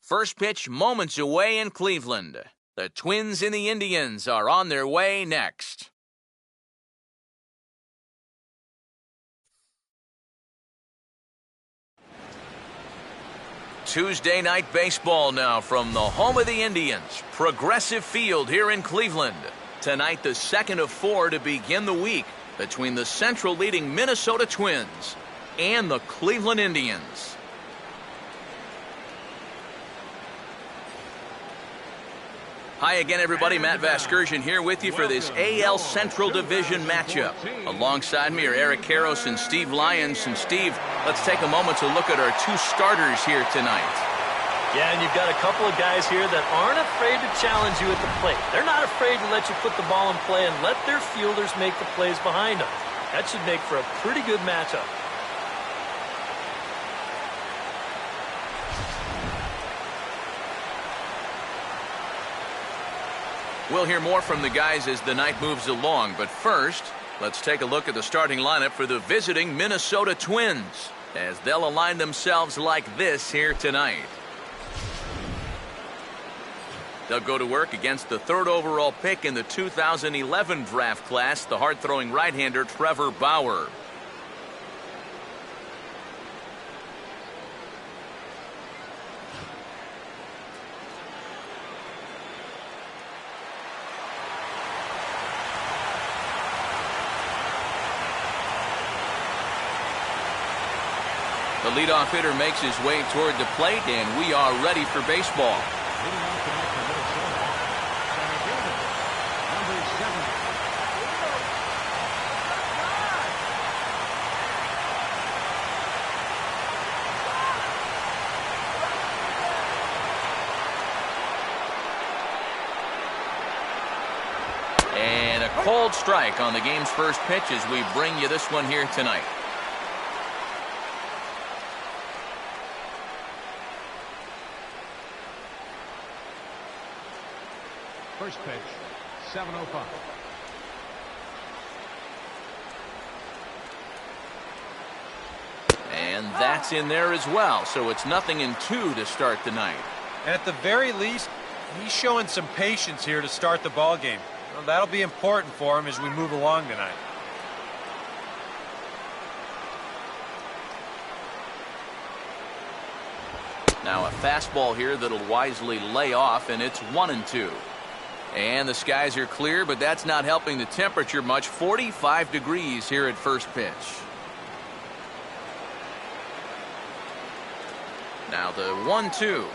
First pitch moments away in Cleveland. The Twins and the Indians are on their way next. Tuesday night baseball now from the home of the Indians, Progressive Field here in Cleveland. Tonight, the second of 4 to begin the week between the Central leading Minnesota Twins and the Cleveland Indians. Hi again, everybody. Matt Vasgersian here with you for this AL Central Division matchup. Alongside me are Eric Karros and Steve Lyons. And Steve, let's take a moment to look at our two starters here tonight. Yeah, and you've got a couple of guys here that aren't afraid to challenge you at the plate. They're not afraid to let you put the ball in play and let their fielders make the plays behind them. That should make for a pretty good matchup. We'll hear more from the guys as the night moves along, but first, let's take a look at the starting lineup for the visiting Minnesota Twins, as they'll align themselves like this here tonight. They'll go to work against the third overall pick in the 2011 draft class, the hard-throwing right-hander Trevor Bauer. The leadoff hitter makes his way toward the plate, and we are ready for baseball. And a cold strike on the game's first pitch as we bring you this one here tonight. First pitch, 7:05. And that's in there as well, so it's 0-2 to start the night. At the very least, he's showing some patience here to start the ball game. Well, that'll be important for him as we move along tonight. Now a fastball here that'll wisely lay off, and it's 1-2. And the skies are clear, but that's not helping the temperature much. 45 degrees here at first pitch. Now the 1-2.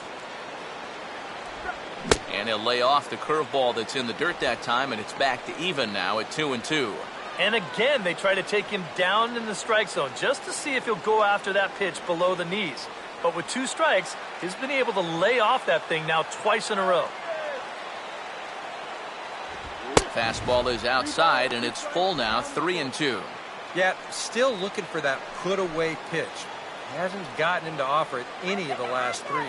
And he'll lay off the curveball that's in the dirt that time, and it's back to even now at 2-2. And again, they try to take him down in the strike zone just to see if he'll go after that pitch below the knees. But with 2 strikes, he's been able to lay off that thing now twice in a row. Fastball is outside, and it's full now, 3-2. Yeah, still looking for that put-away pitch. He hasn't gotten him to offer it any of the last 3.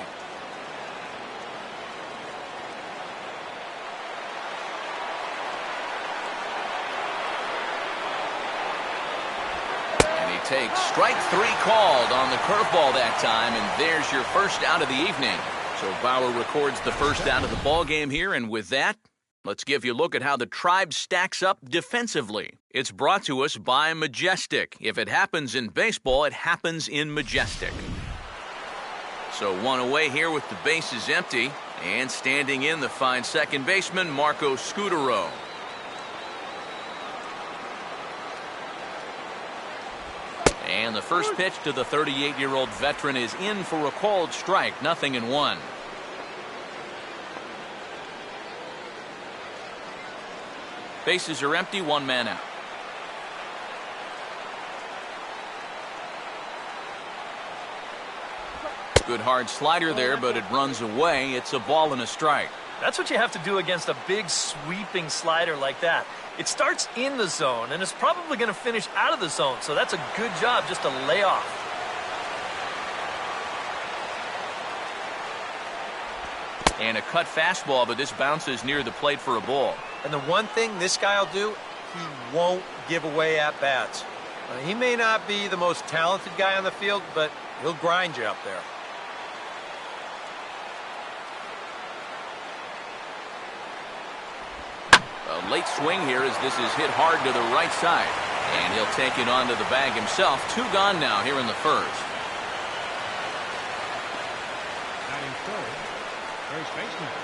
And he takes strike 3 called on the curveball that time, and there's your first out of the evening. So Bauer records the first out of the ball game here, and with that, let's give you a look at how the Tribe stacks up defensively. It's brought to us by Majestic. If it happens in baseball, it happens in Majestic. So one away here with the bases empty, and standing in the fine second baseman, Marco Scutaro. And the first pitch to the 38-year-old veteran is in for a called strike, 0-1. Bases are empty, 1 man out. Good hard slider there, but it runs away. It's a ball and a strike. That's what you have to do against a big sweeping slider like that. It starts in the zone, and it's probably going to finish out of the zone, so that's a good job just to lay off. And a cut fastball, but this bounces near the plate for a ball. And the one thing this guy will do, he won't give away at-bats. He may not be the most talented guy on the field, but he'll grind you up there. late swing here as this is hit hard to the right side. And he'll take it onto the bag himself. 2 gone now here in the first.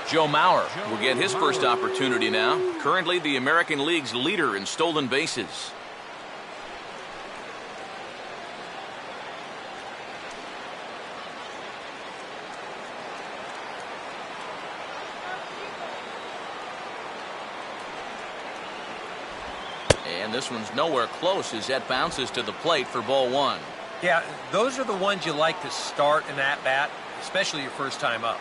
Joe Mauer will get his first opportunity now. Currently the American League's leader in stolen bases. And this one's nowhere close as that bounces to the plate for ball 1. Yeah, those are the ones you like to start in that bat, especially your first time up.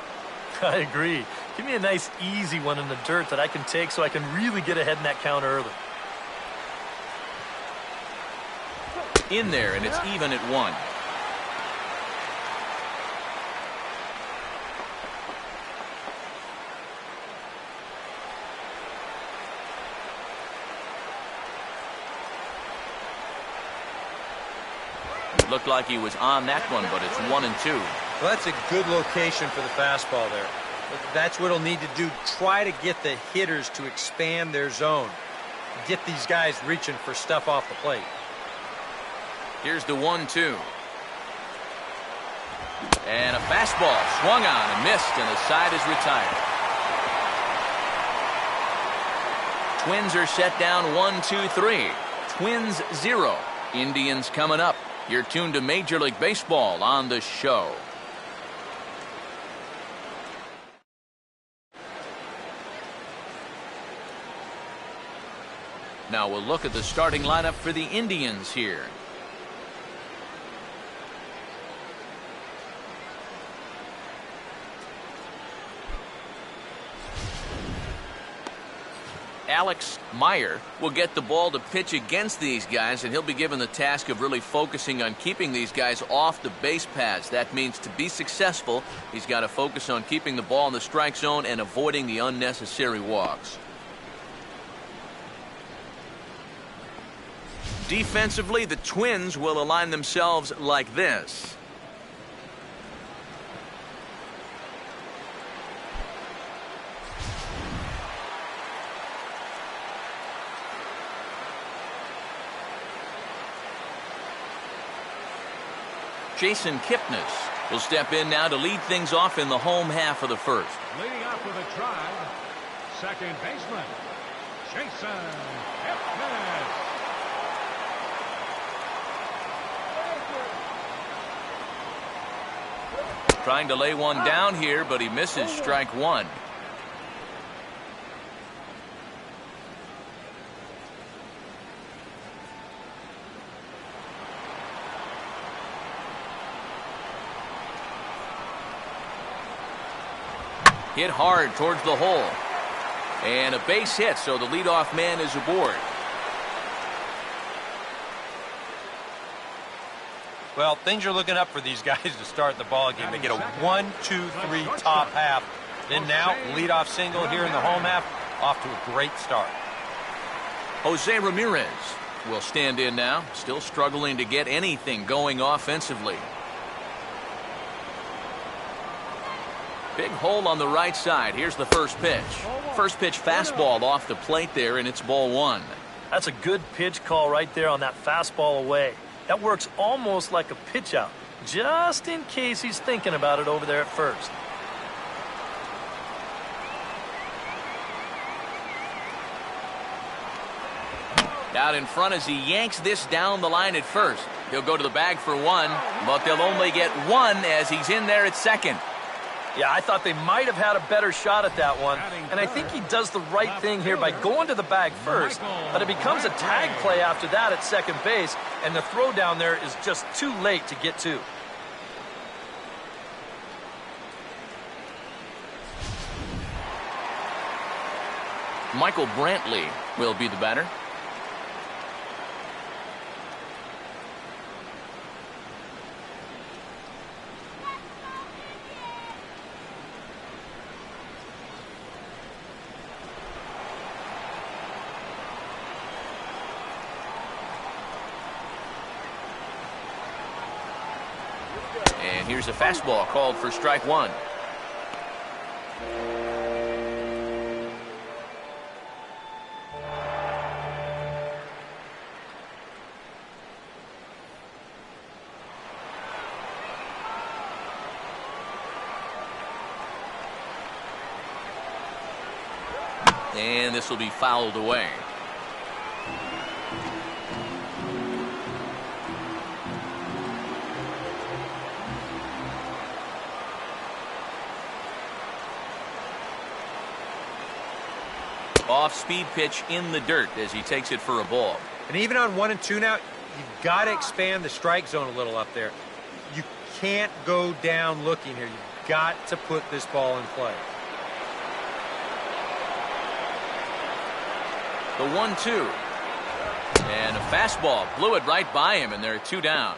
I agree. Give me a nice, easy one in the dirt that I can take so I can really get ahead in that count early. In there, and it's even at 1. Looked like he was on that one, but it's 1-2. Well, that's a good location for the fastball there. That's what he'll need to do. Try to get the hitters to expand their zone. Get these guys reaching for stuff off the plate. Here's the 1-2. And a fastball swung on and missed, and the side is retired. Twins are set down 1-2-3. Twins 0. Indians coming up. You're tuned to Major League Baseball on the show. Now we'll look at the starting lineup for the Indians here. Alex Meyer will get the ball to pitch against these guys, and he'll be given the task of really focusing on keeping these guys off the base paths. That means to be successful, he's got to focus on keeping the ball in the strike zone and avoiding the unnecessary walks. Defensively, the Twins will align themselves like this. Jason Kipnis will step in now to lead things off in the home half of the first. Leading off for the Tribe, second baseman, Jason Kipnis. Trying to lay one down here, but he misses strike 1. Hit hard towards the hole. And a base hit, so the leadoff man is aboard. Well, things are looking up for these guys to start the ball game. They get a 1-2-3 top half. Then now, leadoff single here in the home half. Off to a great start. Jose Ramirez will stand in now. Still struggling to get anything going offensively. Big hole on the right side. Here's the first pitch. First pitch fastball off the plate there, and it's ball 1. That's a good pitch call right there on that fastball away. That works almost like a pitch out, just in case he's thinking about it over there at first. Out in front as he yanks this down the line at first. He'll go to the bag for 1, but they'll only get 1 as he's in there at second. Yeah, I thought they might have had a better shot at that one, and I think he does the right thing here by going to the bag first, but it becomes a tag play after that at second base, and the throw down there is just too late to get to. Michael Brantley will be the batter. And here's a fastball called for strike 1. And this will be fouled away. Off-speed pitch in the dirt as he takes it for a ball. And even on 1 and 2 now, you've got to expand the strike zone a little up there. You can't go down looking here. You've got to put this ball in play. The 1-2. And a fastball blew it right by him, and they're 2 down.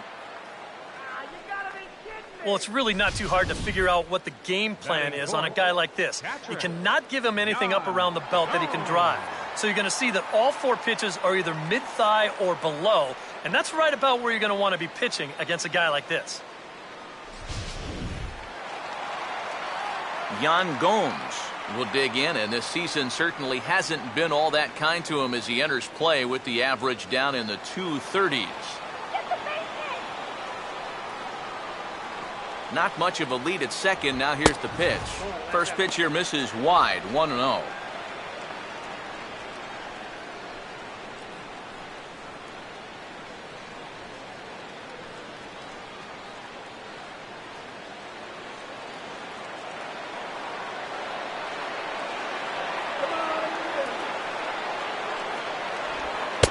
Well, it's really not too hard to figure out what the game plan is on a guy like this. You cannot give him anything up around the belt that he can drive. So you're going to see that all 4 pitches are either mid-thigh or below, and that's right about where you're going to want to be pitching against a guy like this. Yan Gomes will dig in, and this season certainly hasn't been all that kind to him as he enters play with the average down in the 230s. Not much of a lead at second. Now here's the pitch. First pitch here misses wide, 1-0.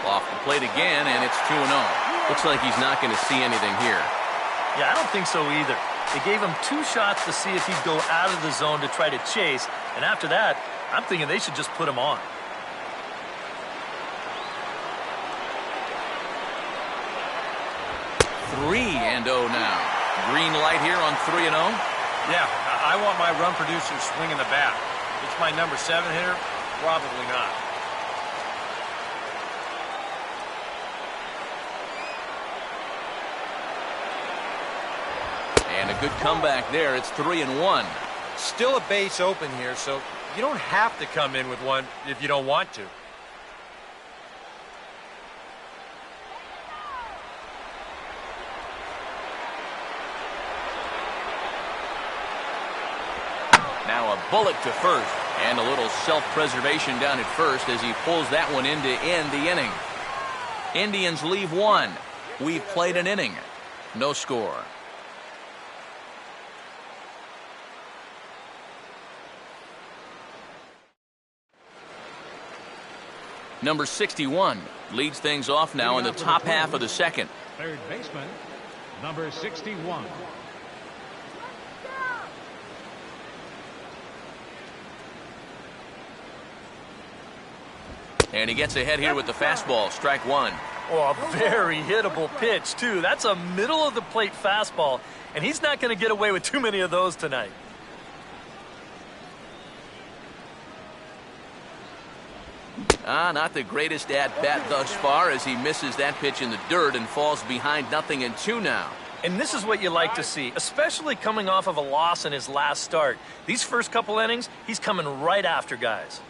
Off the plate again, and it's 2-0. Looks like he's not going to see anything here. Yeah, I don't think so either. They gave him 2 shots to see if he'd go out of the zone to try to chase, and after that, I'm thinking they should just put him on. Three and 0 now. Green light here on 3-0. Yeah, I want my run producer swinging the bat. It's my number 7 hitter? Probably not. And a good comeback there. It's 3-1. Still a base open here, so you don't have to come in with one if you don't want to. Now a bullet to first. And a little self-preservation down at first as he pulls that one in to end the inning. Indians leave 1. We've played an inning. No score. Number 61 leads things off now in the top half of the second. Third baseman, number 61. And he gets ahead here with the fastball, strike 1. Oh, a very hittable pitch, too. That's a middle-of-the-plate fastball, and he's not going to get away with too many of those tonight. Not the greatest at-bat thus far as he misses that pitch in the dirt and falls behind 0-2 now. And this is what you like to see, especially coming off of a loss in his last start. These first couple innings, he's coming right after guys.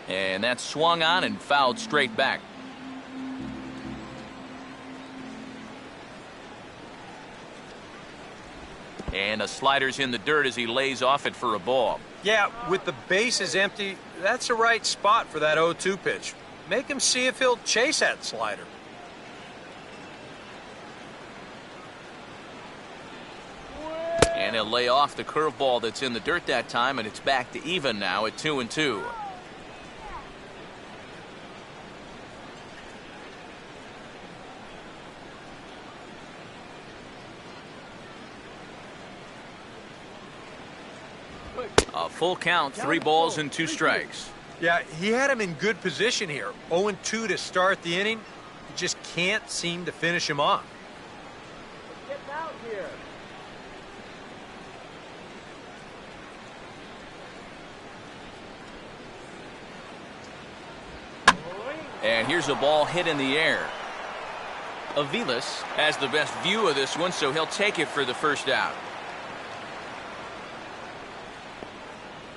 And that's swung on and fouled straight back. And a slider's in the dirt as he lays off it for a ball. Yeah, with the bases empty, that's the right spot for that 0-2 pitch. Make him see if he'll chase that slider. And he'll lay off the curveball that's in the dirt that time, and it's back to even now at 2-2. A full count, 3 balls and 2 strikes. Yeah, he had him in good position here. 0-2 to start the inning. You just can't seem to finish him off. Get out here. And here's a ball hit in the air. Aviles has the best view of this one, so he'll take it for the first out.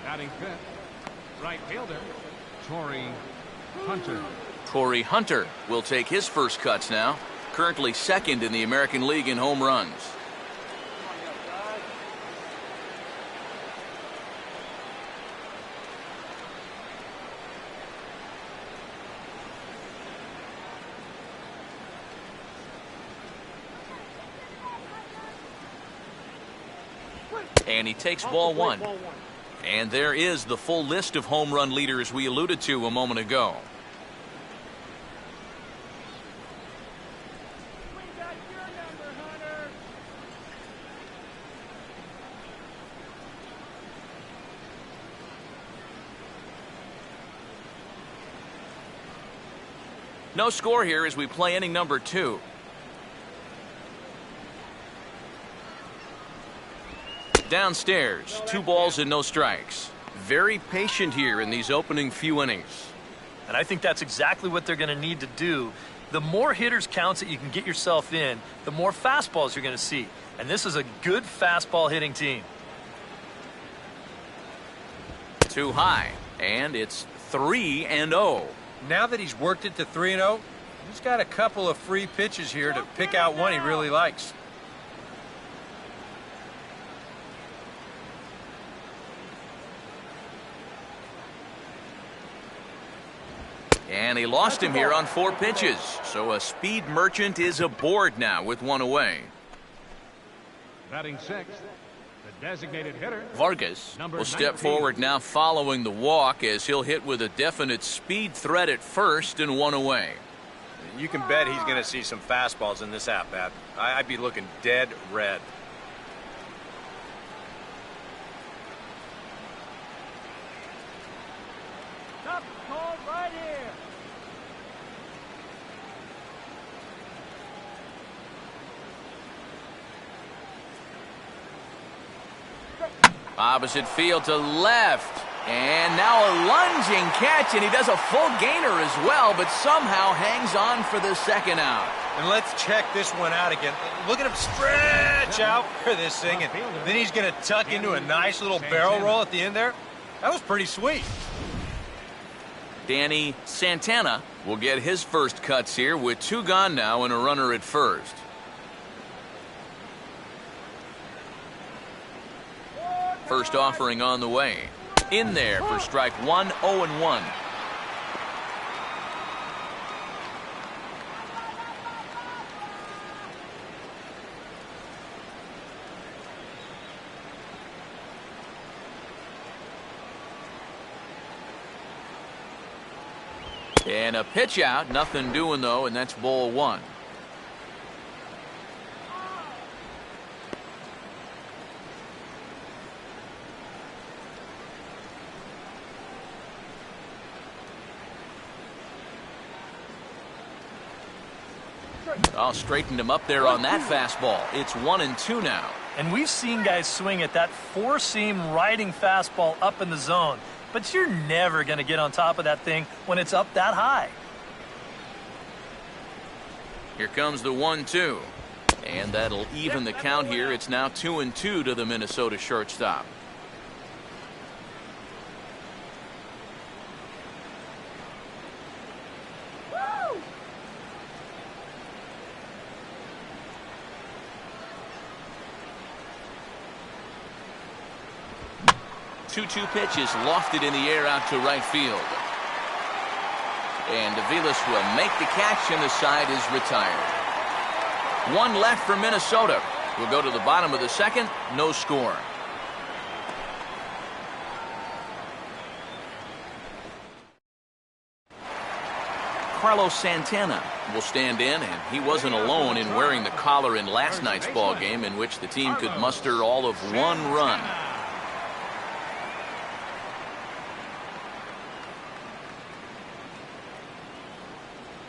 Batting fifth, right fielder, Torrey Hunter. Torrey Hunter will take his first cuts now. Currently second in the American League in home runs. And he takes ball one. And there is the full list of home run leaders we alluded to a moment ago. We got your number, Hunter. No score here as we play inning number 2. Downstairs, 2 balls and no strikes. Very patient here in these opening few innings. And I think that's exactly what they're going to need to do. The more hitters counts that you can get yourself in, the more fastballs you're going to see. And this is a good fastball hitting team. Too high, and it's 3-0. Now that he's worked it to 3-0, he's got a couple of free pitches here to pick out one he really likes. And he lost him here on 4 pitches. So a speed merchant is aboard now with 1 away. Batting 6th, the designated hitter. Vargas Number will step 19. forward now following the walk as he'll hit with a definite speed threat at first and 1 away. You can bet he's going to see some fastballs in this at-bat. I'd be looking dead red. Top call right here. Opposite field to left. And now a lunging catch, and he does a full gainer as well, but somehow hangs on for the second out. And let's check this one out again. Look at him stretch out for this thing, and then he's going to tuck into a nice little barrel roll at the end there. That was pretty sweet. Danny Santana will get his first cuts here with 2 gone now and a runner at first. First offering on the way. In there for strike 1, 0-1. And a pitch out, nothing doing though, and that's ball 1. Oh, straightened him up there on that fastball. It's 1-2 now. And we've seen guys swing at that 4-seam riding fastball up in the zone. But you're never going to get on top of that thing when it's up that high. Here comes the 1-2. And that'll even the count here. It's now 2-2 to the Minnesota shortstop. Two pitches lofted in the air out to right field. And Aviles will make the catch, and the side is retired. 1 left for Minnesota. We'll go to the bottom of the second. No score. Carlos Santana will stand in, and he wasn't alone in wearing the collar in last night's ball game, in which the team could muster all of 1 run.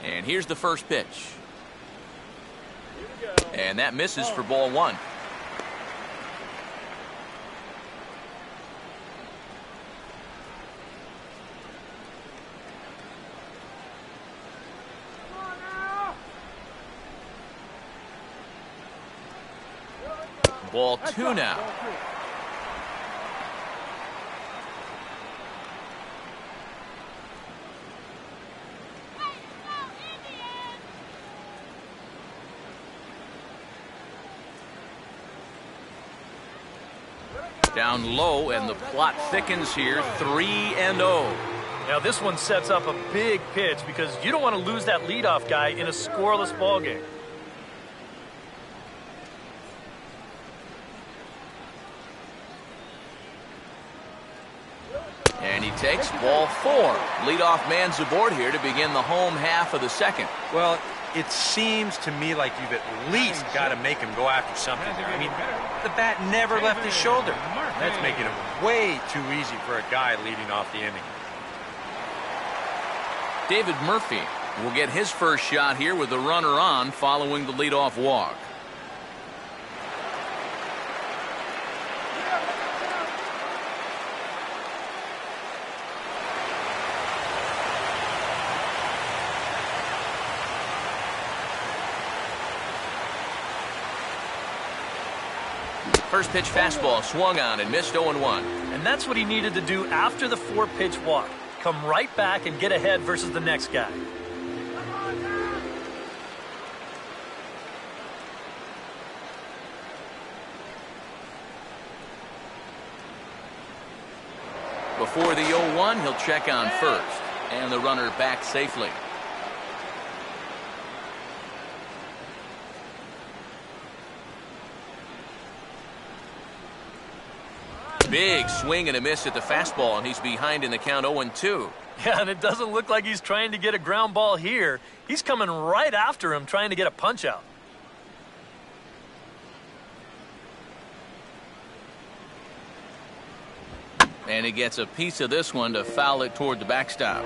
And here's the first pitch. And that misses for ball 1. Ball 2 now. Down low, and the plot thickens here. 3-0. Now this one sets up a big pitch because you don't want to lose that leadoff guy in a scoreless ball game. And he takes ball 4. Leadoff man's aboard here to begin the home half of the second. Well, it seems to me like you've at least got to make him go after something there. I mean, the bat never left his shoulder. That's making it way too easy for a guy leading off the inning. David Murphy will get his first shot here with the runner on following the leadoff walk. First pitch fastball swung on and missed 0-1. And that's what he needed to do after the 4-pitch walk. Come right back and get ahead versus the next guy. Before the 0-1, he'll check on first. And the runner back safely. Big swing and a miss at the fastball, and he's behind in the count 0-2. Yeah, and it doesn't look like he's trying to get a ground ball here. He's coming right after him, trying to get a punch out. And he gets a piece of this one to foul it toward the backstop.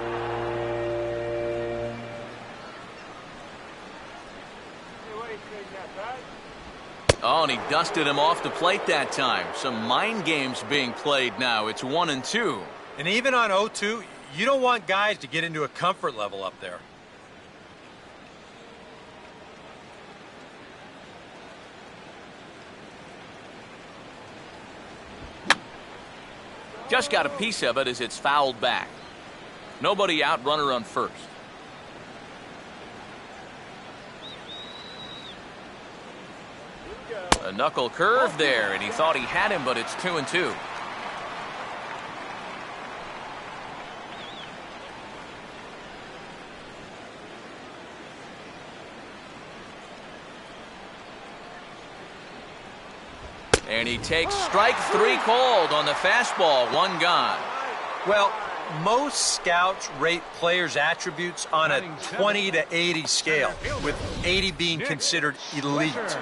Oh, and he dusted him off the plate that time. Some mind games being played now. It's 1-2. And even on 0-2, you don't want guys to get into a comfort level up there. Just got a piece of it as it's fouled back. Nobody out, runner on first. A knuckle curve there, and he thought he had him, but it's 2-2. And he takes strike 3 called on the fastball, 1 gone. Well, most scouts rate players' attributes on a 20 to 80 scale, with 80 being considered elite.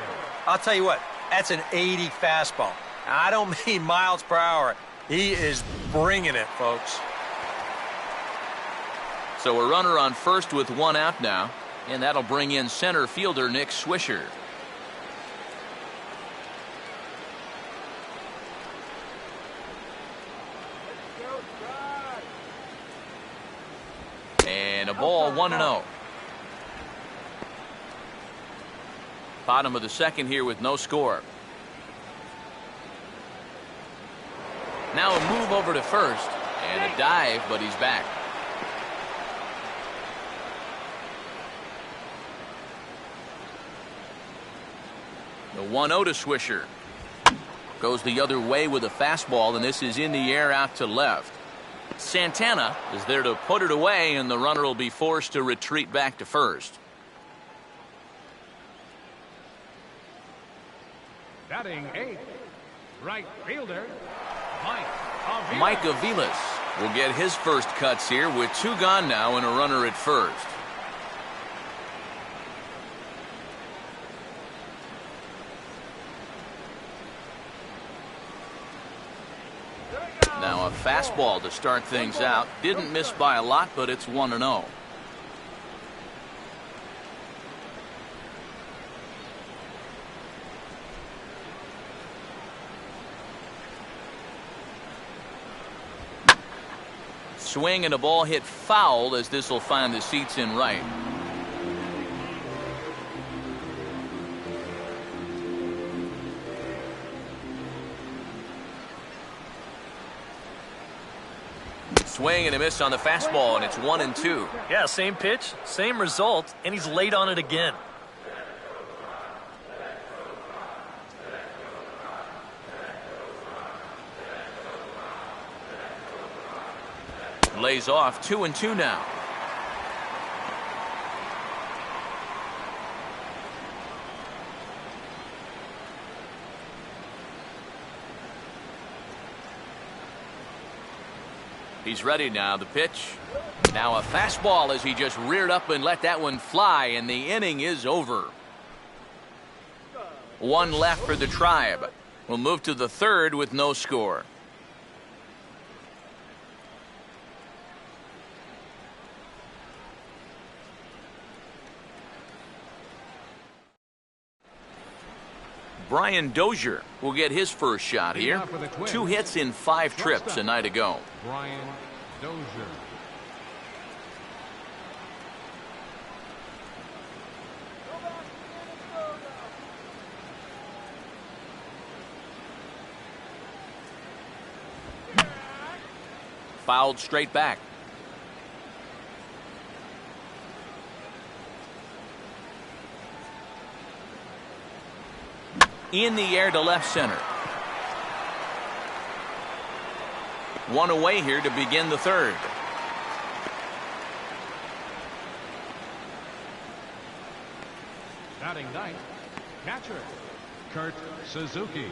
I'll tell you what, that's an 80 fastball. I don't mean miles per hour. He is bringing it, folks. So a runner on first with 1 out now, and that'll bring in center fielder Nick Swisher. And a ball, 1-0. Bottom of the second here with no score. Now a move over to first and a dive, but he's back. The 1-0 to Swisher. Goes the other way with a fastball, and this is in the air out to left. Santana is there to put it away, and the runner will be forced to retreat back to first. Batting 8th, right fielder, Mike Aviles will get his first cuts here with 2 gone now and a runner at first. Now a fastball to start things out. Didn't miss by a lot, but it's 1-0. Swing and a ball hit foul as this will find the seats in right. Swing and a miss on the fastball, and it's 1-2. Yeah, same pitch, same result, and he's late on it again. Lays off, 2-2 now. He's ready now. The pitch. Now a fastball as he just reared up and let that one fly, and the inning is over. One left for the Tribe. We'll move to the third with no score. Brian Dozier will get his first shot here. 2 hits in 5 trips a night ago. Brian Dozier. Fouled straight back. In the air to left center. One away here to begin the third. Batting ninth, catcher, Kurt Suzuki.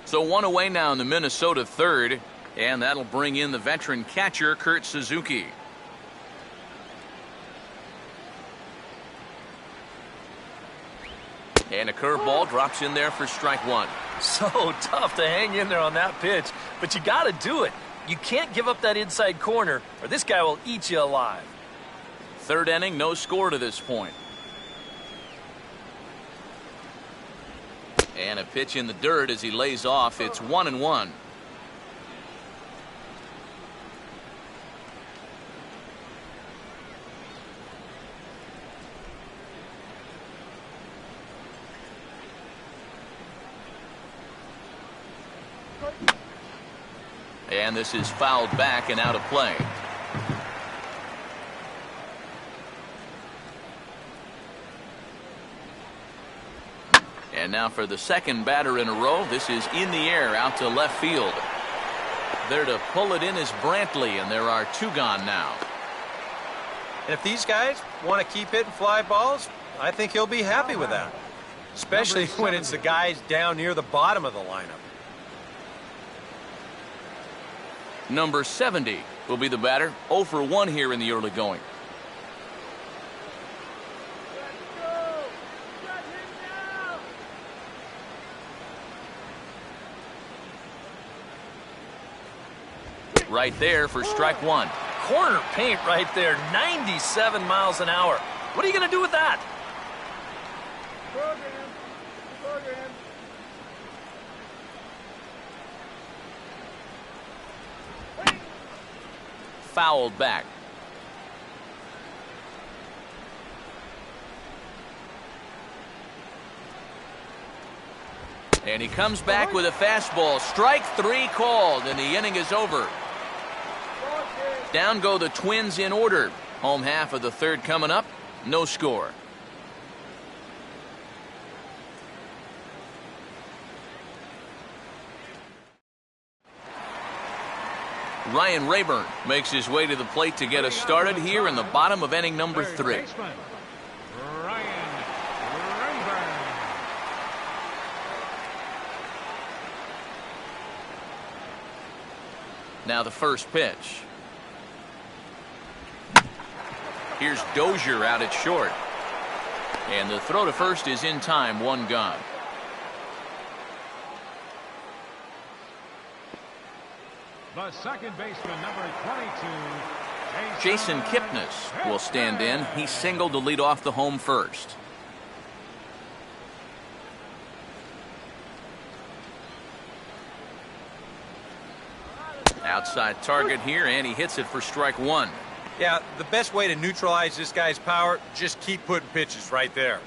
So one away now in the Minnesota third, and that'll bring in the veteran catcher, Kurt Suzuki. And a curveball drops in there for strike one. So tough to hang in there on that pitch, but you got to do it. You can't give up that inside corner, or this guy will eat you alive. Third inning, no score to this point. And a pitch in the dirt as he lays off. It's 1-1. And this is fouled back and out of play. And now for the second batter in a row. This is in the air out to left field. There to pull it in is Brantley, and there are 2 gone now. And if these guys want to keep hitting fly balls, I think he'll be happy with that. Especially when it's the guys down near the bottom of the lineup. Number 70 will be the batter. 0 for 1 here in the early going. Right there for strike one. Corner paint right there, 97 miles an hour. What are you going to do with that? Program. Fouled back. And he comes back with a fastball. Strike 3 called, and the inning is over. Down go the Twins in order. Home half of the third coming up. No score. Ryan Rayburn makes his way to the plate to get us started here in the bottom of inning number 3. Ryan Rayburn. Now the first pitch. Here's Dozier out at short. And the throw to first is in time, 1 gone. The second baseman, number 22, Jason Kipnis will stand in. He singled to lead off the home first. Outside target here, and he hits it for strike 1. Yeah, the best way to neutralize this guy's power, just keep putting pitches right there.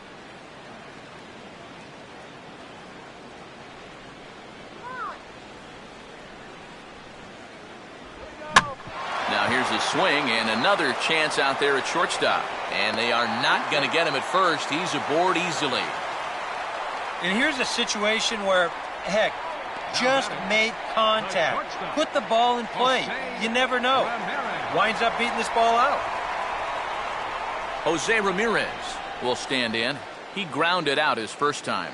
Now here's a swing and another chance out there at shortstop. And they are not going to get him at first. He's aboard easily. And here's a situation where, heck, just make contact. Put the ball in play. You never know. Winds up beating this ball out. Jose Ramirez will stand in. He grounded out his first time.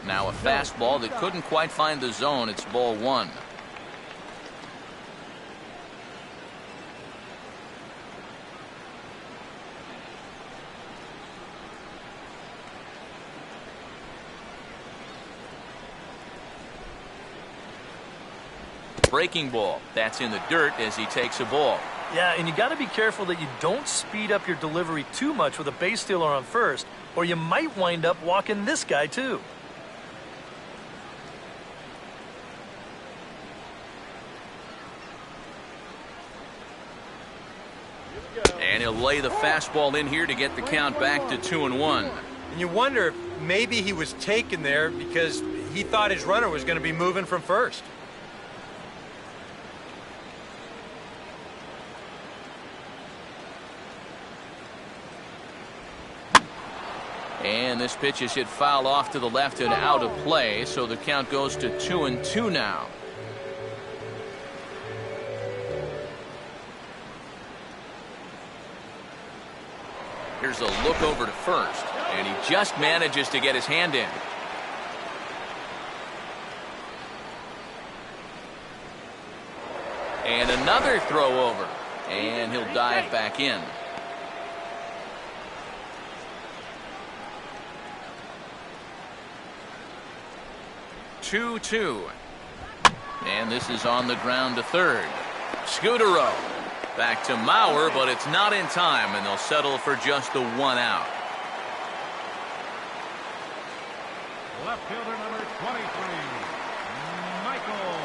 Now a fastball that couldn't quite find the zone. It's ball one. Breaking ball. That's in the dirt as he takes a ball. Yeah, and you got to be careful that you don't speed up your delivery too much with a base stealer on first, or you might wind up walking this guy too. And he'll lay the fastball in here to get the count back to 2-1. And you wonder if maybe he was taken there because he thought his runner was going to be moving from first. And this pitch is hit foul off to the left and out of play, so the count goes to 2-2 now. Here's a look over to first, and he just manages to get his hand in. And another throw over, and he'll dive back in. Two. And this is on the ground to third. Scutaro. Back to Mauer, but it's not in time, and they'll settle for just the 1 out. Left fielder number 23, Michael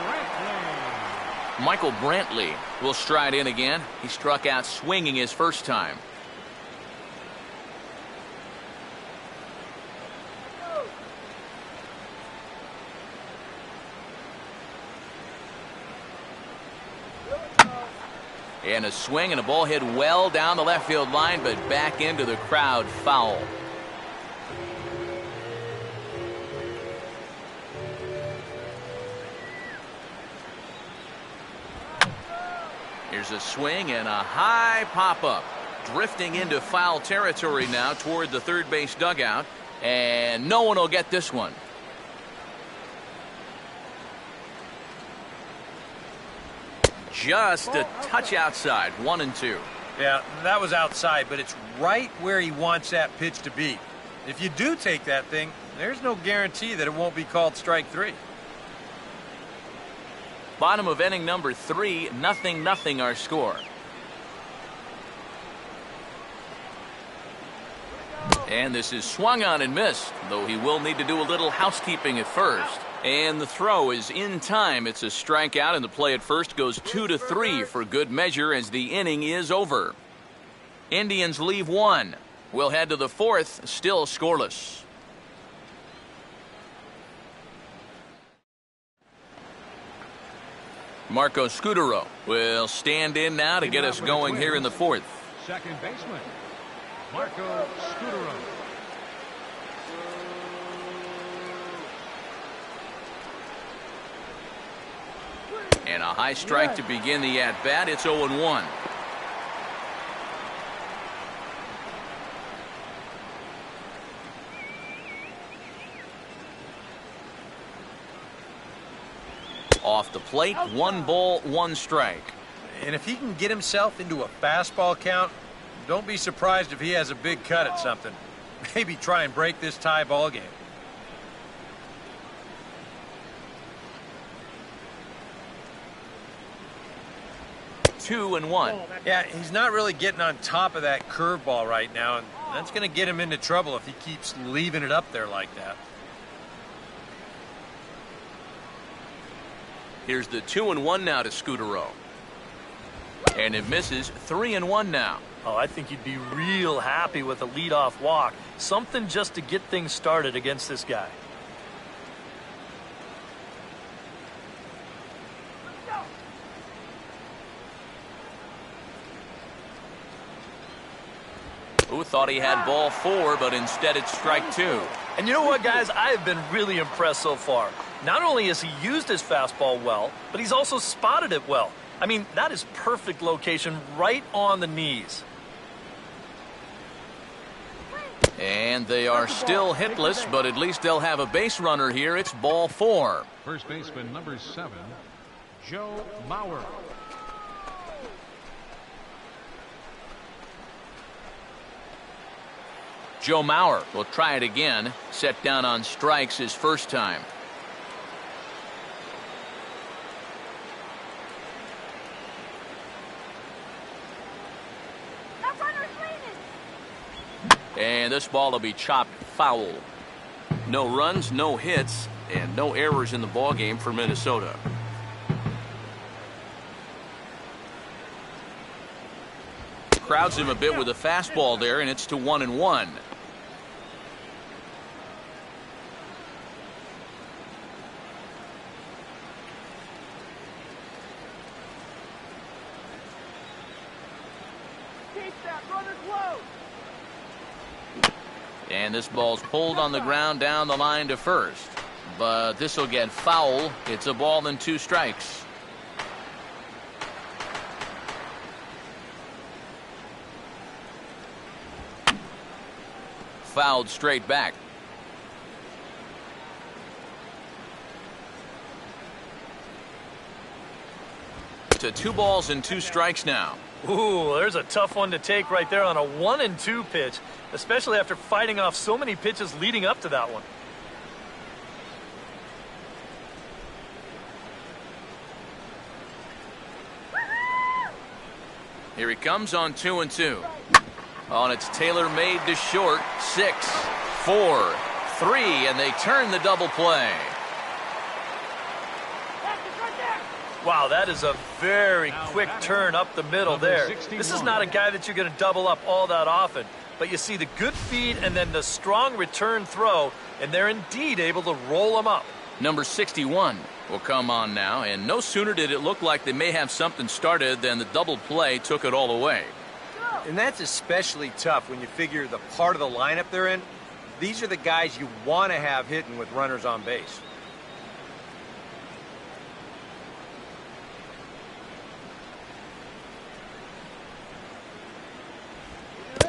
Brantley. Michael Brantley will stride in again. He struck out swinging his first time. And a swing and a ball hit well down the left field line, but back into the crowd foul. Here's a swing and a high pop-up. Drifting into foul territory now toward the third base dugout. And no one will get this one. Just a touch outside, 1-2. Yeah, that was outside, but it's right where he wants that pitch to be. If you do take that thing, there's no guarantee that it won't be called strike three. Bottom of inning number 3, 0-0 our score. And this is swung on and missed, though he will need to do a little housekeeping at first. And the throw is in time. It's a strikeout, and the play at first goes 2-3 for good measure as the inning is over. Indians leave 1. We'll head to the 4th, still scoreless. Marco Scutaro will stand in now to get us going here in the 4th. Second baseman, Marco Scutaro. And a high strike to begin the at-bat. It's 0-1. Off the plate, 1 ball, 1 strike. And if he can get himself into a fastball count, don't be surprised if he has a big cut at something. Maybe try and break this tie ball game. Two and one. Yeah, he's not really getting on top of that curveball right now, and that's going to get him into trouble if he keeps leaving it up there like that. Here's the 2-1 now to Scutaro. And it misses. 3-1 now. Oh, I think you'd be real happy with a leadoff walk. Something just to get things started against this guy. Who thought he had ball 4, but instead it's strike 2. And you know what, guys? I have been really impressed so far. Not only has he used his fastball well, but he's also spotted it well. I mean, that is perfect location right on the knees. And they are still hitless, but at least they'll have a base runner here. It's ball 4. First baseman number 7, Joe Mauer. Joe Mauer will try it again. Set down on strikes his first time. And this ball will be chopped foul. No runs, no hits, and no errors in the ball game for Minnesota. Crowds him a bit with a fastball there, and it's to 1-1. And this ball's pulled on the ground down the line to first. But this will get foul. It's a ball and 2 strikes. Fouled straight back. To 2 balls and 2 strikes now. Ooh, there's a tough one to take right there on a 1-2 pitch, especially after fighting off so many pitches leading up to that one. Here he comes on 2-2. On it's Taylor made to short. 6, 4, 3, and they turn the double play. Wow, that is a very quick turn up the middle there. This is not a guy that you're going to double up all that often. But you see the good feed and then the strong return throw, and they're indeed able to roll him up. Number 61 will come on now, and no sooner did it look like they may have something started than the double play took it all away. And that's especially tough when you figure the part of the lineup they're in. These are the guys you want to have hitting with runners on base.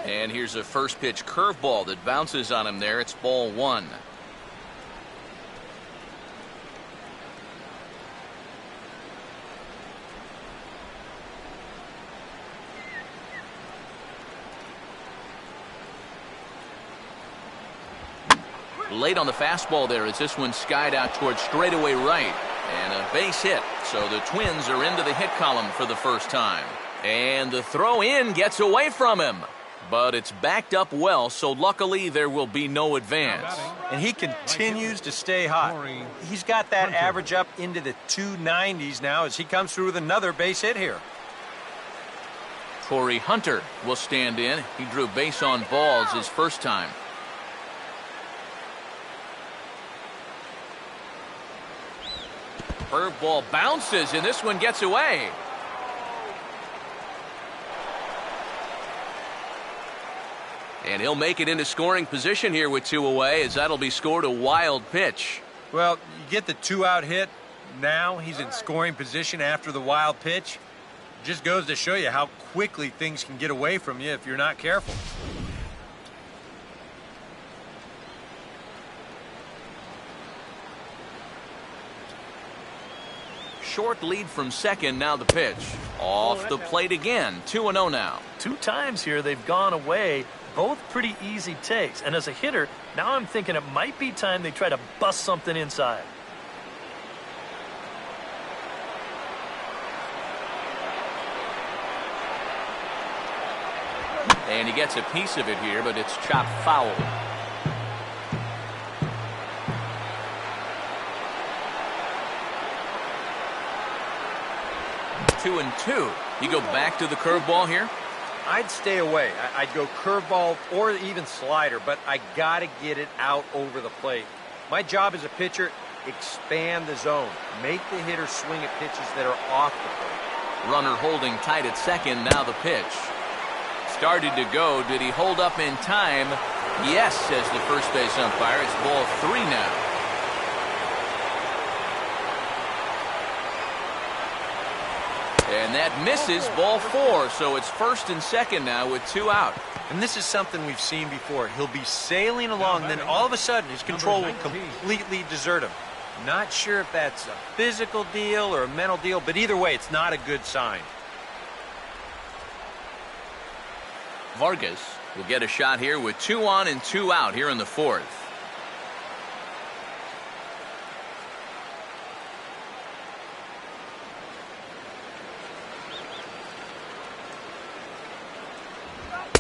And here's a first pitch curveball that bounces on him there. It's ball 1. Late on the fastball there as this one skied out towards straightaway right. And a base hit. So the Twins are into the hit column for the first time. And the throw in gets away from him. But it's backed up well, so luckily there will be no advance. And he continues to stay hot. He's got that average up into the 290s now as he comes through with another base hit here. Torii Hunter will stand in. He drew base on balls his first time. Curveball bounces, and this one gets away. And he'll make it into scoring position here with 2 away, as that'll be scored a wild pitch. Well, you get the 2-out hit. Now he's in scoring position after the wild pitch. Just goes to show you how quickly things can get away from you if you're not careful. Short lead from second, now the pitch. Off the plate again, 2-0 now. 2 times here they've gone away, both pretty easy takes. And as a hitter, now I'm thinking it might be time they try to bust something inside. And he gets a piece of it here, but it's chopped foul. Two and two. You go back to the curveball here? I'd stay away. I'd go curveball or even slider, but I got to get it out over the plate. My job as a pitcher, expand the zone. Make the hitter swing at pitches that are off the plate. Runner holding tight at second, now the pitch. Started to go. Did he hold up in time? Yes, says the first base umpire. It's ball 3 now. And that misses, ball 4, so it's first and second now with 2 out. And this is something we've seen before. He'll be sailing along, then all of a sudden his control will completely desert him. Not sure if that's a physical deal or a mental deal, but either way, it's not a good sign. Vargas will get a shot here with 2 on and 2 out here in the 4th.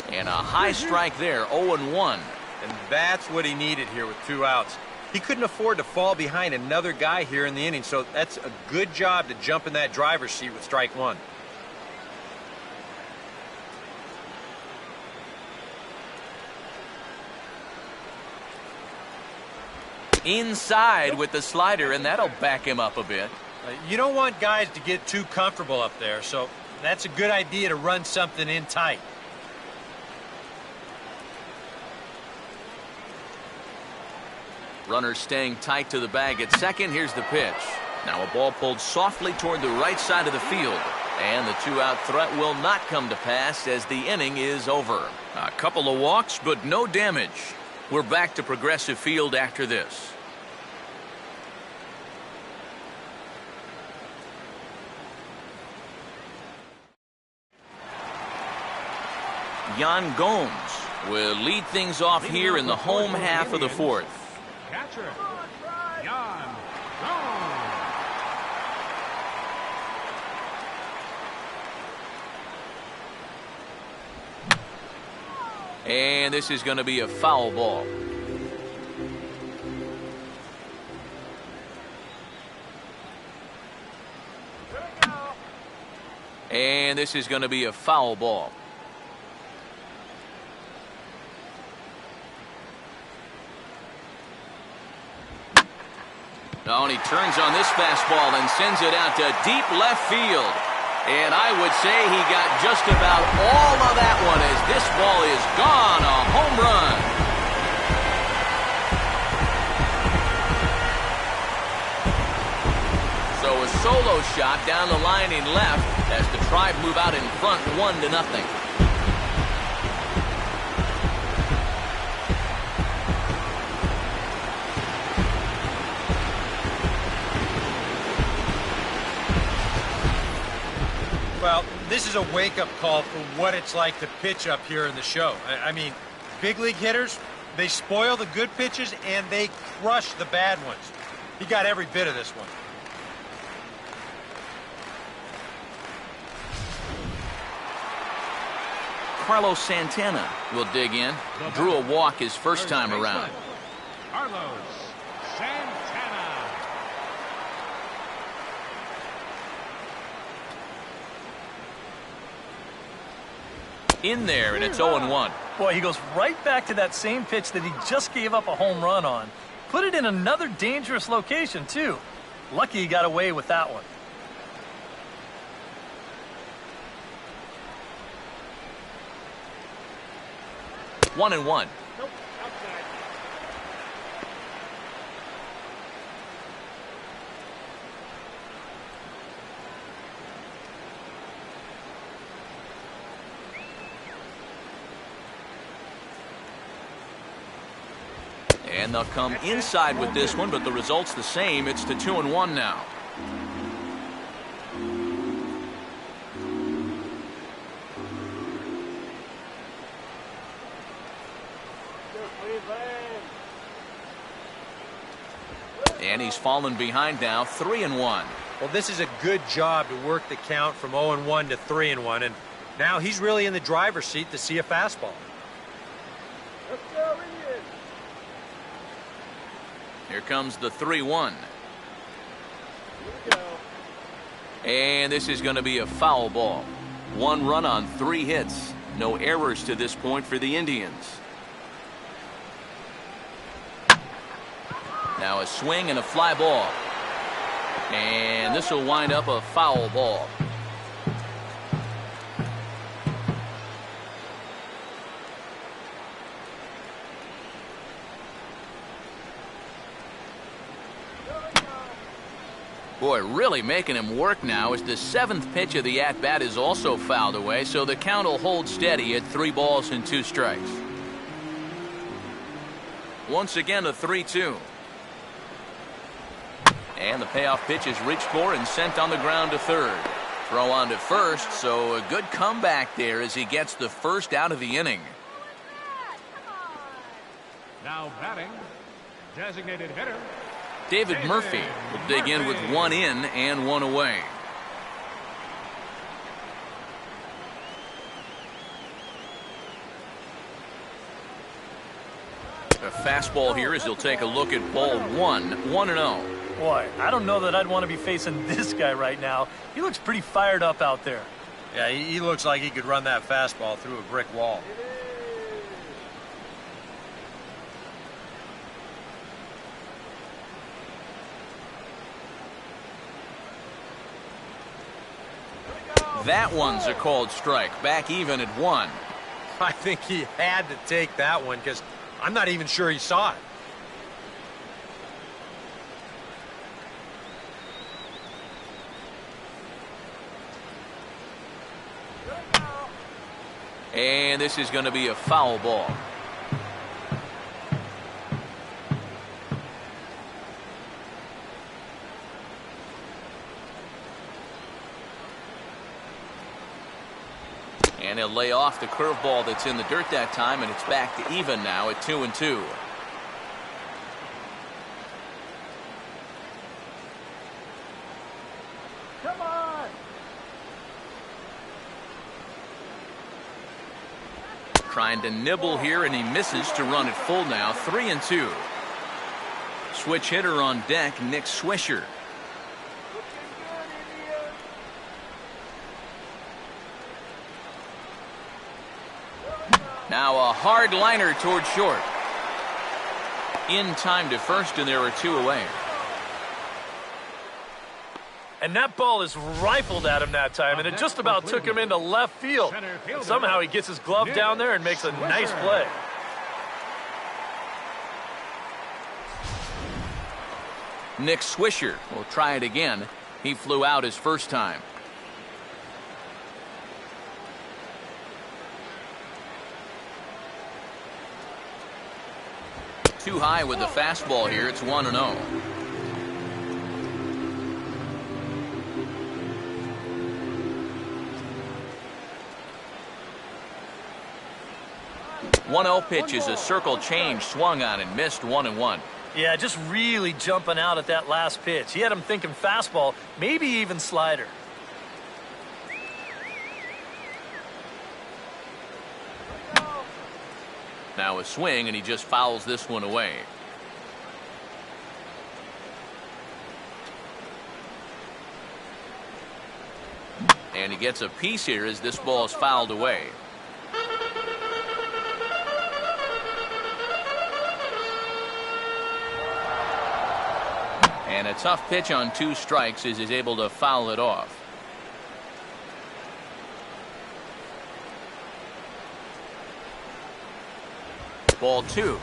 And a high strike there, 0-1. And that's what he needed here with 2 outs. He couldn't afford to fall behind another guy here in the inning, so that's a good job to jump in that driver's seat with strike 1. Inside with the slider, and that'll back him up a bit. You don't want guys to get too comfortable up there, so that's a good idea to run something in tight. Runner staying tight to the bag at second. Here's the pitch. Now a ball pulled softly toward the right side of the field. And the 2-out threat will not come to pass as the inning is over. A couple of walks, but no damage. We're back to Progressive Field after this. Yan Gomes will lead things off here in the home half of the 4th. Catcher, Yan Gomes. And this is going to be a foul ball. And this is going to be a foul ball. Oh, and he turns on this fastball and sends it out to deep left field. And I would say he got just about all of that one as this ball is gone. A home run. So a solo shot down the line in left as the Tribe move out in front 1-0. Well, this is a wake-up call for what it's like to pitch up here in the show. I mean, big league hitters, they spoil the good pitches and they crush the bad ones. He got every bit of this one. Carlos Santana will dig in. Drew a walk his first time around. Carlos Santana. In there, and it's 0-1. Boy, he goes right back to that same pitch that he just gave up a home run on. Put it in another dangerous location, too. Lucky he got away with that one. One and one. Nope, outside. And they'll come inside with this one, but the result's the same. It's to 2-1 now. And he's fallen behind now, 3-1. Well, this is a good job to work the count from 0-1 to 3-1, and now he's really in the driver's seat to see a fastball. Let's go, Indians. Here comes the 3-1. Here we go. And this is going to be a foul ball. 1 run on 3 hits. No errors to this point for the Indians. Now a swing and a fly ball. And this will wind up a foul ball. Boy, really making him work now as the 7th pitch of the at-bat is also fouled away, so the count will hold steady at 3 balls and 2 strikes. Once again, a 3-2. And the payoff pitch is reached for and sent on the ground to third. Throw on to first, so a good comeback there as he gets the first out of the inning. Now batting, designated hitter, David Murphy will dig in with 1 in and 1 away. A fastball here as he'll take a look at ball 1, 1-0. Boy, I don't know that I'd want to be facing this guy right now. He looks pretty fired up out there. Yeah, he looks like he could run that fastball through a brick wall. That one's a called strike. Back even at 1. I think he had to take that one because I'm not even sure he saw it. And this is going to be a foul ball. And he'll lay off the curveball that's in the dirt that time, and it's back to even now at 2-2. Come on! Trying to nibble here, and he misses to run it full now. 3-2. Switch hitter on deck, Nick Swisher. Now a hard liner toward short. In time to first, and there are 2 away. And that ball is rifled at him that time, and it just about took him into left field. Somehow he gets his glove down there and makes a nice play. Nick Swisher will try it again. He flew out his first time. Too high with the fastball here. It's 1-0. One-0 pitch is a circle change, swung on and missed. 1-1. Yeah, just really jumping out at that last pitch. He had him thinking fastball, maybe even slider. Now a swing, and he just fouls this one away. And he gets a piece here as this ball is fouled away. And a tough pitch on 2 strikes as he's able to foul it off. Ball 2.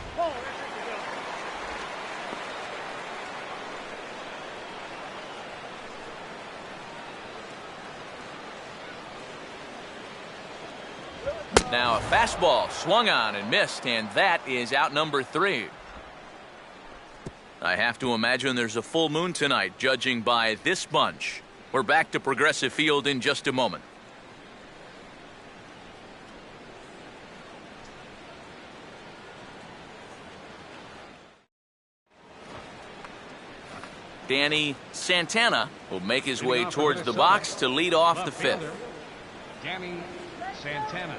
Now a fastball swung on and missed, and that is out number 3. I have to imagine there's a full moon tonight, judging by this bunch. We're back to Progressive Field in just a moment. Danny Santana will make his way towards the box to lead off the 5th. Danny Santana.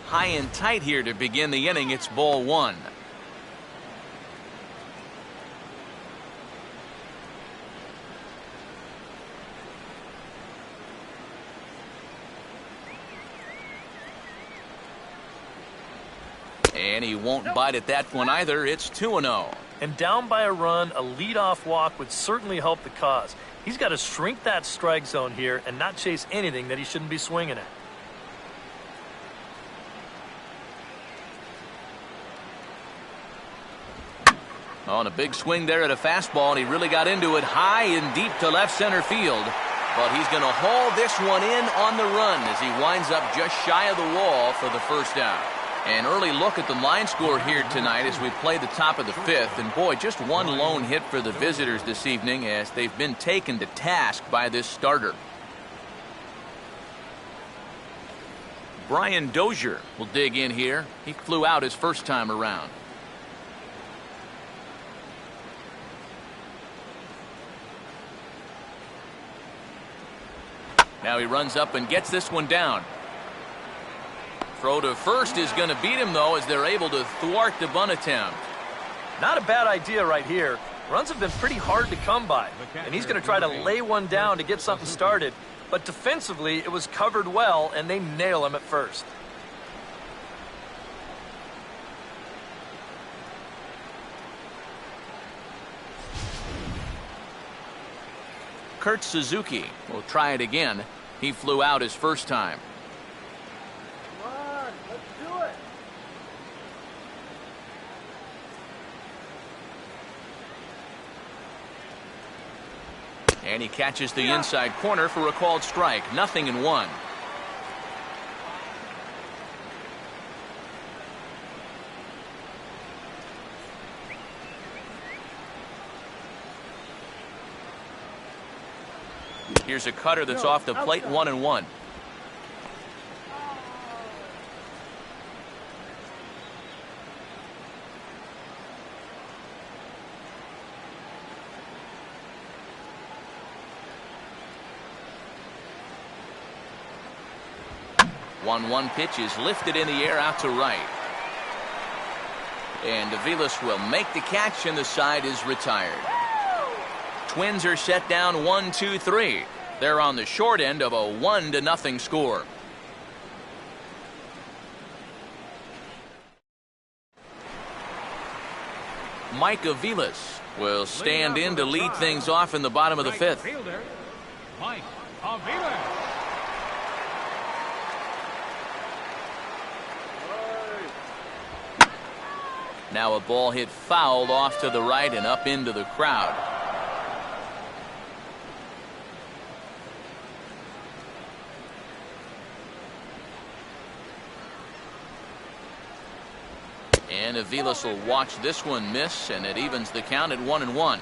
High and tight here to begin the inning. It's ball 1. And he won't bite at that one either. It's 2-0. And down by a run, a leadoff walk would certainly help the cause. He's got to shrink that strike zone here and not chase anything that he shouldn't be swinging at. On a big swing there at a fastball, and he really got into it high and deep to left center field. But he's going to haul this one in on the run as he winds up just shy of the wall for the first out. An early look at the line score here tonight as we play the top of the fifth. And boy, just one lone hit for the visitors this evening as they've been taken to task by this starter. Brian Dozier will dig in here. He flew out his first time around. Now he runs up and gets this one down. Throw to first is going to beat him, though, as they're able to thwart the bunt attempt. Not a bad idea right here. Runs have been pretty hard to come by, and he's going to try to lay one down to get something started. But defensively, it was covered well, and they nail him at first. Kurt Suzuki will try it again. He flew out his first time. Come on, let's do it. And he catches the inside corner for a called strike. 0-1. Here's a cutter that's off the plate. 1-1. One pitch is lifted in the air out to right. And Aviles will make the catch, and the side is retired. Twins are set down 1-2-3. They're on the short end of a 1-0 score. Mike Aviles will stand in to lead things off in the bottom of the fifth. Fielder, Mike Aviles. Now a ball hit foul off to the right and up into the crowd. And Aviles will watch this one miss, and it evens the count at 1-1.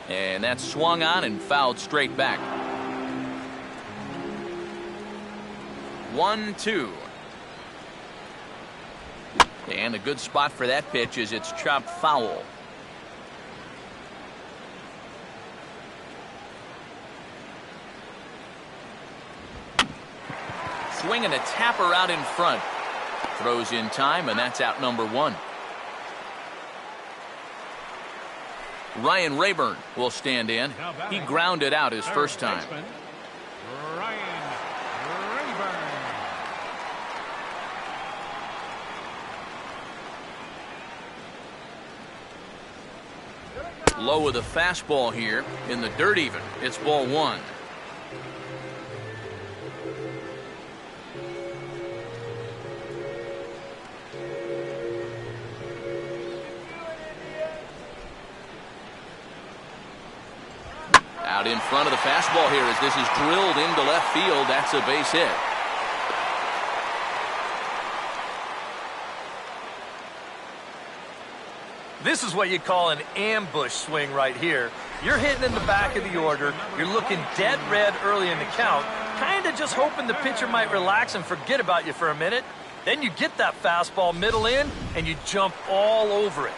And that's swung on and fouled straight back. 1-2. And a good spot for that pitch is it's chopped foul. Swinging a tapper out in front. Throws in time, and that's out number 1. Ryan Rayburn will stand in. He grounded out his first time. Ryan Rayburn. Low with a fastball here in the dirt even. It's ball 1. Out in front of the fastball here as this is drilled into left field. That's a base hit. This is what you call an ambush swing right here. You're hitting in the back of the order. You're looking dead red early in the count, kind of just hoping the pitcher might relax and forget about you for a minute. Then you get that fastball middle in, and you jump all over it.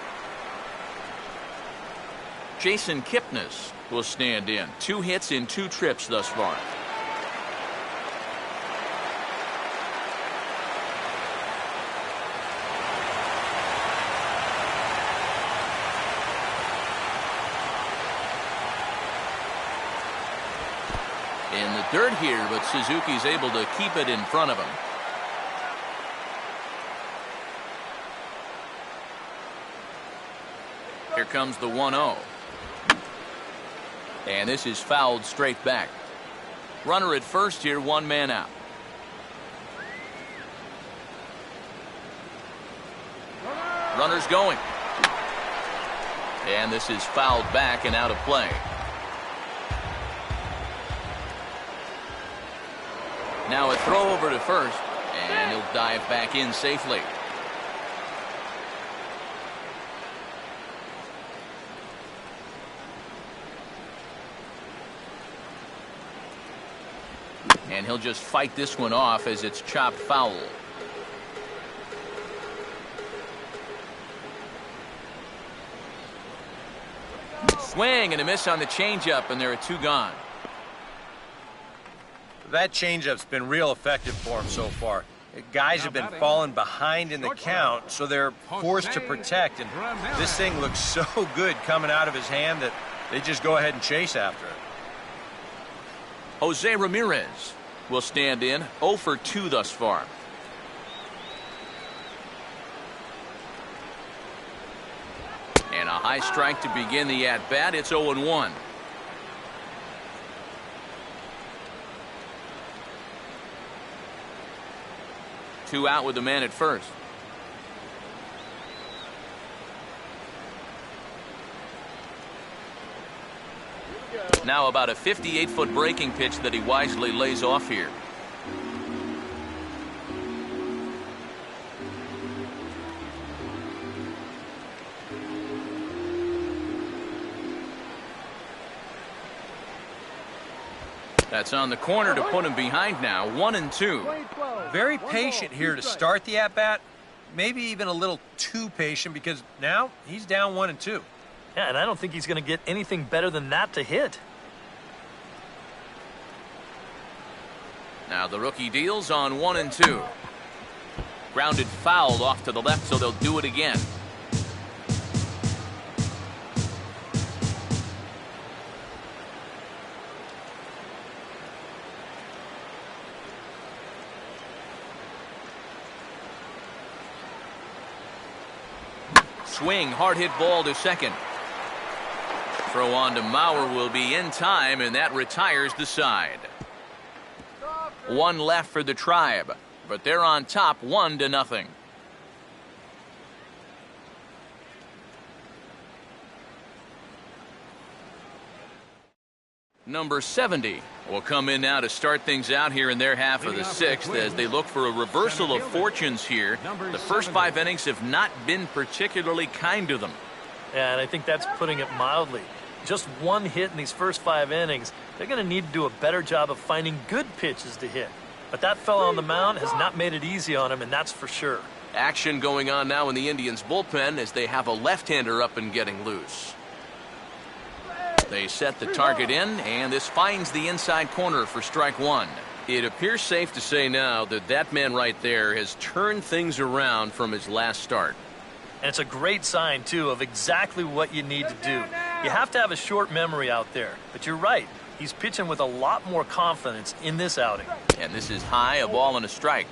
Jason Kipnis will stand in. 2 hits in 2 trips thus far. In the dirt here, but Suzuki's able to keep it in front of him. Here comes the 1-0. And this is fouled straight back. Runner at first here, one man out. Runner's going. And this is fouled back and out of play. Now a throw over to first, and he'll dive back in safely. And he'll just fight this one off as it's chopped foul. Swing and a miss on the changeup, and there are two gone. That changeup's been real effective for him so far. Guys have been falling behind in the count, so they're forced to protect. And this thing looks so good coming out of his hand that they just go ahead and chase after it. Jose Ramirez will stand in, 0 for 2 thus far. And a high strike to begin the at-bat. It's 0-1. Two out with the man at first. Now about a 58-foot breaking pitch that he wisely lays off here. That's on the corner to put him behind now. 1-2. Very patient here to start the at-bat. Maybe even a little too patient because now he's down 1-2. Yeah, and I don't think he's going to get anything better than that to hit. Now the rookie deals on 1-2. Grounded foul off to the left, so they'll do it again. Swing, hard hit ball to second. Throw on to Mauer will be in time, and that retires the side. One left for the Tribe, but they're on top 1-0. Number 70 will come in now to start things out here in their half of the sixth as they look for a reversal of fortunes here. The first 5 innings have not been particularly kind to them. Yeah, and I think that's putting it mildly. Just one hit in these first 5 innings. They're going to need to do a better job of finding good pitches to hit. But that fella on the mound has not made it easy on him, and that's for sure. Action going on now in the Indians' bullpen as they have a left-hander up and getting loose. They set the target in, and this finds the inside corner for strike one. It appears safe to say now that that man right there has turned things around from his last start. And it's a great sign, too, of exactly what you need to do. You have to have a short memory out there. But you're right. He's pitching with a lot more confidence in this outing. And this is high, a ball and a strike.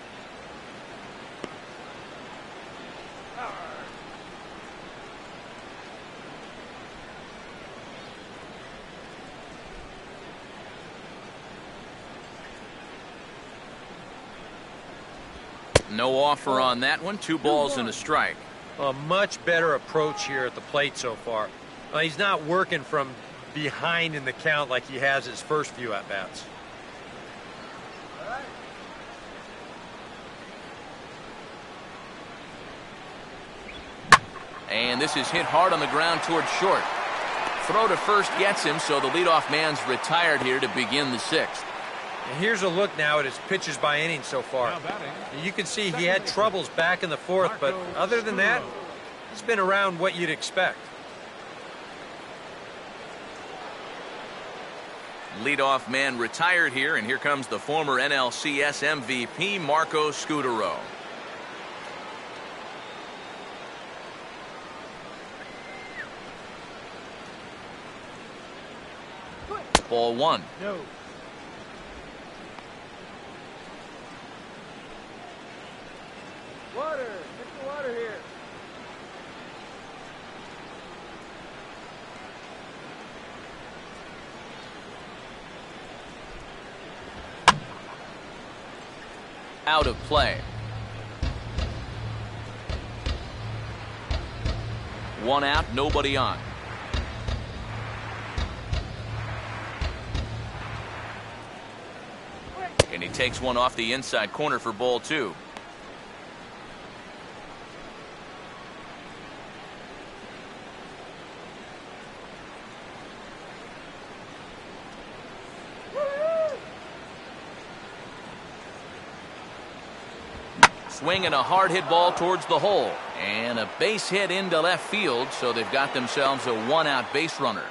No offer on that one. 2 balls and a strike. A much better approach here at the plate so far. He's not working from behind in the count like he has his first few at-bats. And this is hit hard on the ground towards short. Throw to first gets him, so the leadoff man's retired here to begin the sixth. And here's a look now at his pitches by inning so far. You can see he had troubles back in the fourth, but other than that, he's been around what you'd expect. Leadoff man retired here, and here comes the former NLCS MVP, Marco Scutaro. Ball one. No. Water. Get the water here. out of play. One out, nobody on. And he takes one off the inside corner for ball 2. Swinging a hard hit ball towards the hole. And a base hit into left field, so they've got themselves a one-out base runner.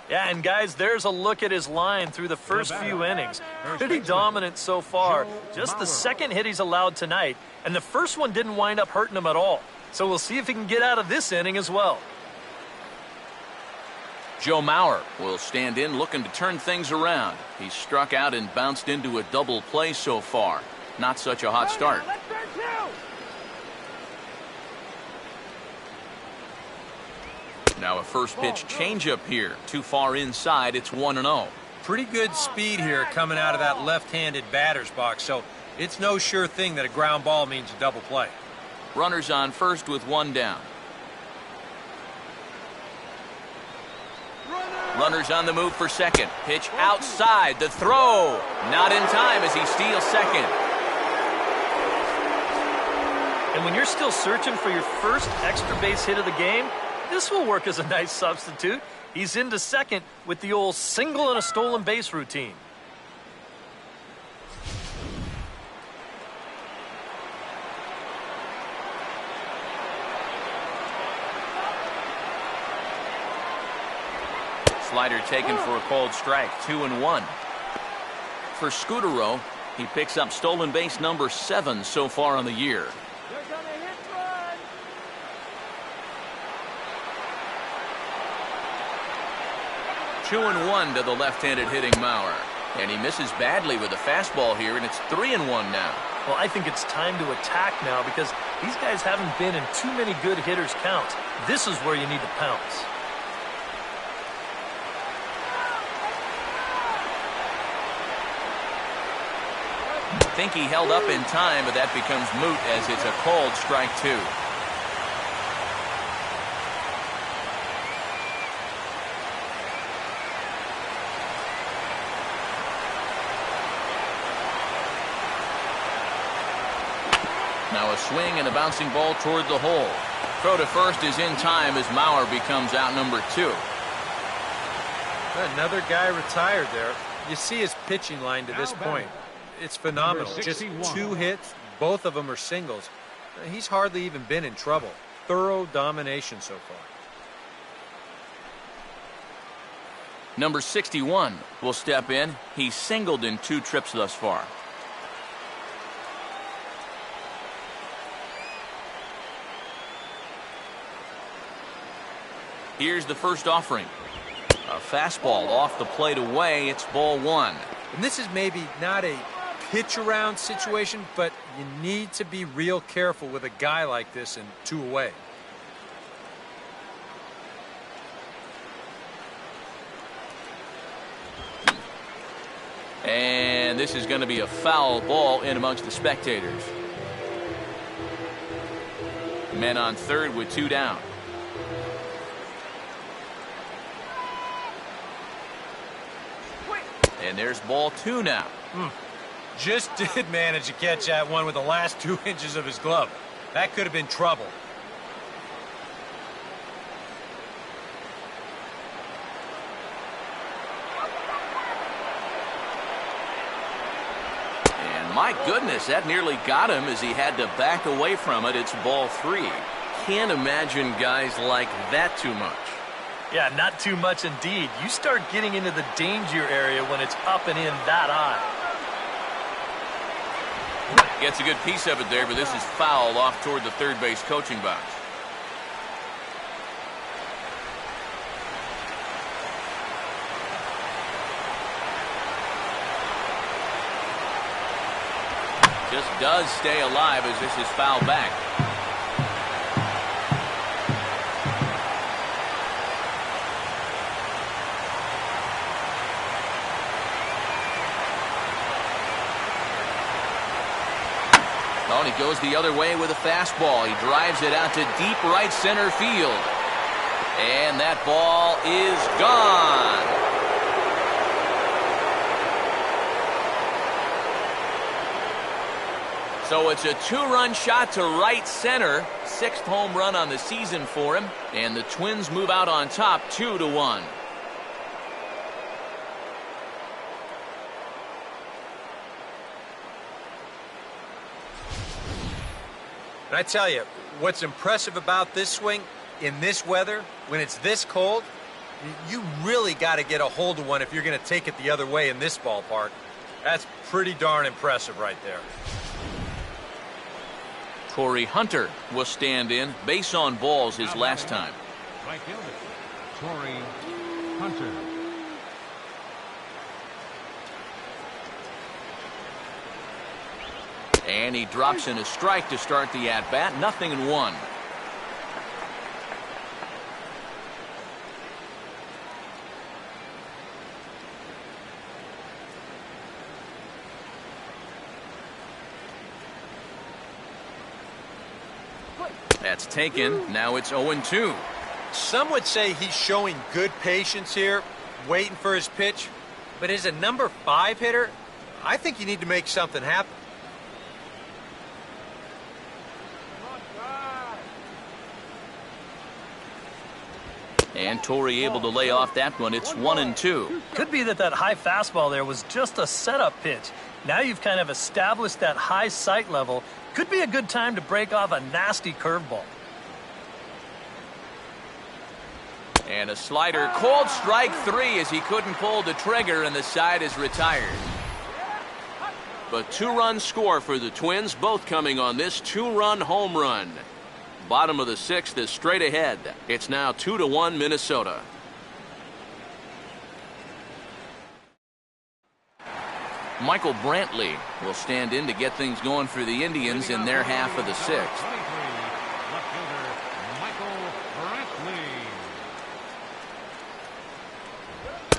Yeah, and guys, there's a look at his line through the first few innings. Pretty dominant so far. Just the second hit he's allowed tonight, and the first one didn't wind up hurting him at all. So we'll see if he can get out of this inning as well. Joe Mauer will stand in looking to turn things around. He's struck out and bounced into a double play so far. Not such a hot start. Now a first pitch changeup here. Too far inside, it's 1-0. Pretty good speed here coming out of that left-handed batter's box, so it's no sure thing that a ground ball means a double play. Runners on first with one down. Runners on the move for second. Pitch outside. The throw. Not in time as he steals second. And when you're still searching for your first extra base hit of the game, this will work as a nice substitute. He's into second with the old single and a stolen base routine. Slider taken for a called strike. 2-1. For Scutaro, he picks up stolen base number 7 so far on the year. They're gonna hit run. 2-1 to the left-handed hitting Mauer. And he misses badly with a fastball here, and it's 3-1 now. Well, I think it's time to attack now because these guys haven't been in too many good hitters' counts. This is where you need to pounce. I think he held up in time, but that becomes moot as it's a called strike 2. Now a swing and a bouncing ball toward the hole. Throw to first is in time as Mauer becomes out number 2. Another guy retired there. You see his pitching line to this point. It's phenomenal. Just 2 hits, both of them are singles. He's hardly even been in trouble. Thorough domination so far. Number 61 will step in. He's singled in 2 trips thus far. Here's the first offering. A fastball off the plate away. It's ball 1. And this is maybe not a pitch around situation, but you need to be real careful with a guy like this and 2 away. And this is going to be a foul ball in amongst the spectators. Men on third with 2 down. And there's ball 2 now. Just did manage to catch that one with the last 2 inches of his glove. That could have been trouble. And my goodness, that nearly got him as he had to back away from it. It's ball 3. Can't imagine guys like that too much. Yeah, not too much indeed. You start getting into the danger area when it's up and in that high. Gets a good piece of it there, but this is foul off toward the third base coaching box. Just does stay alive as this is fouled back. Oh, and he goes the other way with a fastball. He drives it out to deep right center field. And that ball is gone. So it's a 2-run shot to right center. 6th home run on the season for him. And the Twins move out on top 2-1. And I tell you, what's impressive about this swing in this weather, when it's this cold, you really got to get a hold of one if you're going to take it the other way in this ballpark. That's pretty darn impressive right there. Corey Hunter will stand in. Base on balls his last time. Right fielder, Corey Hunter. And he drops in a strike to start the at-bat. 0-1. That's taken. Now it's 0-2. Some would say he's showing good patience here, waiting for his pitch. But as a number 5 hitter, I think you need to make something happen. And Torrey able to lay off that one. It's 1-2. Could be that high fastball there was just a setup pitch. Now you've kind of established that high sight level. Could be a good time to break off a nasty curveball. And a slider called strike 3 as he couldn't pull the trigger, and the side is retired. But 2-run score for the Twins, both coming on this 2-run home run. Bottom of the 6th is straight ahead. It's now 2-1 Minnesota. Michael Brantley will stand in to get things going for the Indians in their half of the 6th. Left fielder, Michael Brantley.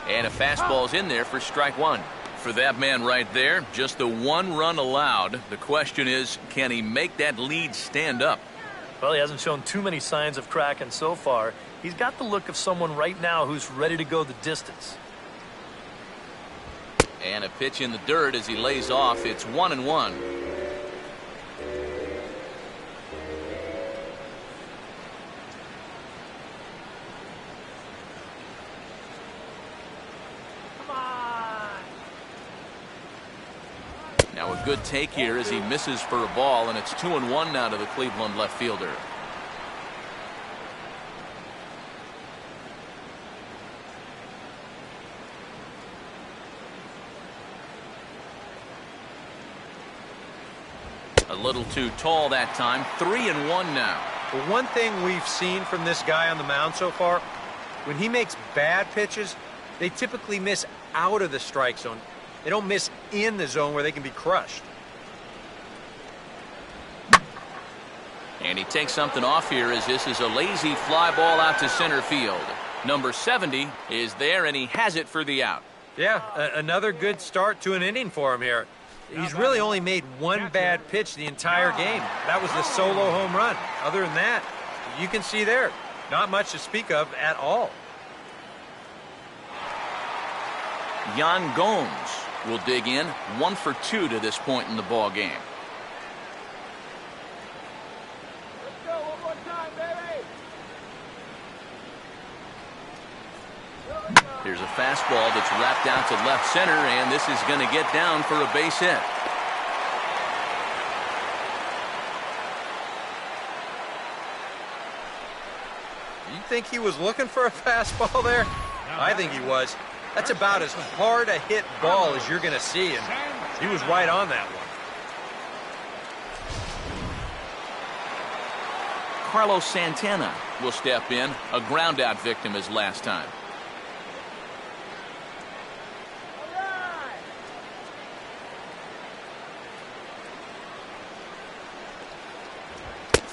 And a fastball's in there for strike 1. For that man right there, just the 1 run allowed. The question is, can he make that lead stand up? Well, he hasn't shown too many signs of cracking so far. He's got the look of someone right now who's ready to go the distance. And a pitch in the dirt as he lays off. It's 1-1. Now a good take here as he misses for a ball, and it's 2-1 now to the Cleveland left fielder. A little too tall that time. 3-1 now. The one thing we've seen from this guy on the mound so far, when he makes bad pitches, they typically miss out of the strike zone. They don't miss in the zone where they can be crushed. And he takes something off here as this is a lazy fly ball out to center field. Number 70 is there, and he has it for the out. Yeah, another good start to an inning for him here. He's really only made one bad pitch the entire game. That was the solo home run. Other than that, you can see there, not much to speak of at all. Yan Gomes will dig in. 1 for 2 to this point in the ball game. Let's go one more time, baby. There's a fastball that's wrapped out to left center, and this is going to get down for a base hit. You think he was looking for a fastball there? I think he was. That's about as hard a hit ball as you're going to see, and he was right on that one. Carlos Santana will step in, a ground-out victim as last time.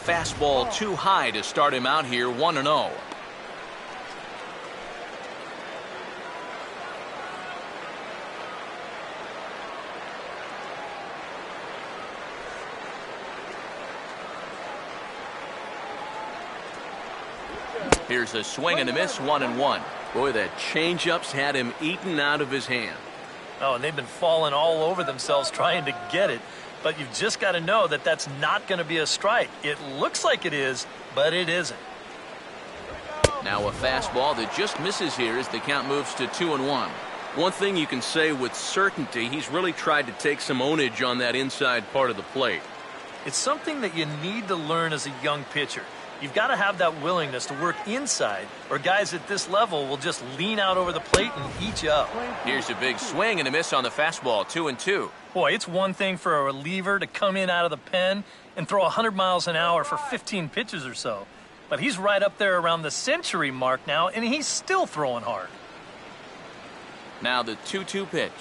Fastball too high to start him out here, 1-0. Here's a swing and a miss, 1-1. Boy, that changeup's had him eaten out of his hand. Oh, and they've been falling all over themselves trying to get it. But you've just got to know that that's not going to be a strike. It looks like it is, but it isn't. Now a fastball that just misses here as the count moves to 2-1. One thing you can say with certainty, he's really tried to take some ownage on that inside part of the plate. It's something that you need to learn as a young pitcher. You've got to have that willingness to work inside, or guys at this level will just lean out over the plate and eat you up. Here's a big swing and a miss on the fastball, 2-2. Boy, it's one thing for a reliever to come in out of the pen and throw 100 miles an hour for 15 pitches or so. But he's right up there around the century mark now, and he's still throwing hard. Now the 2-2 pitch.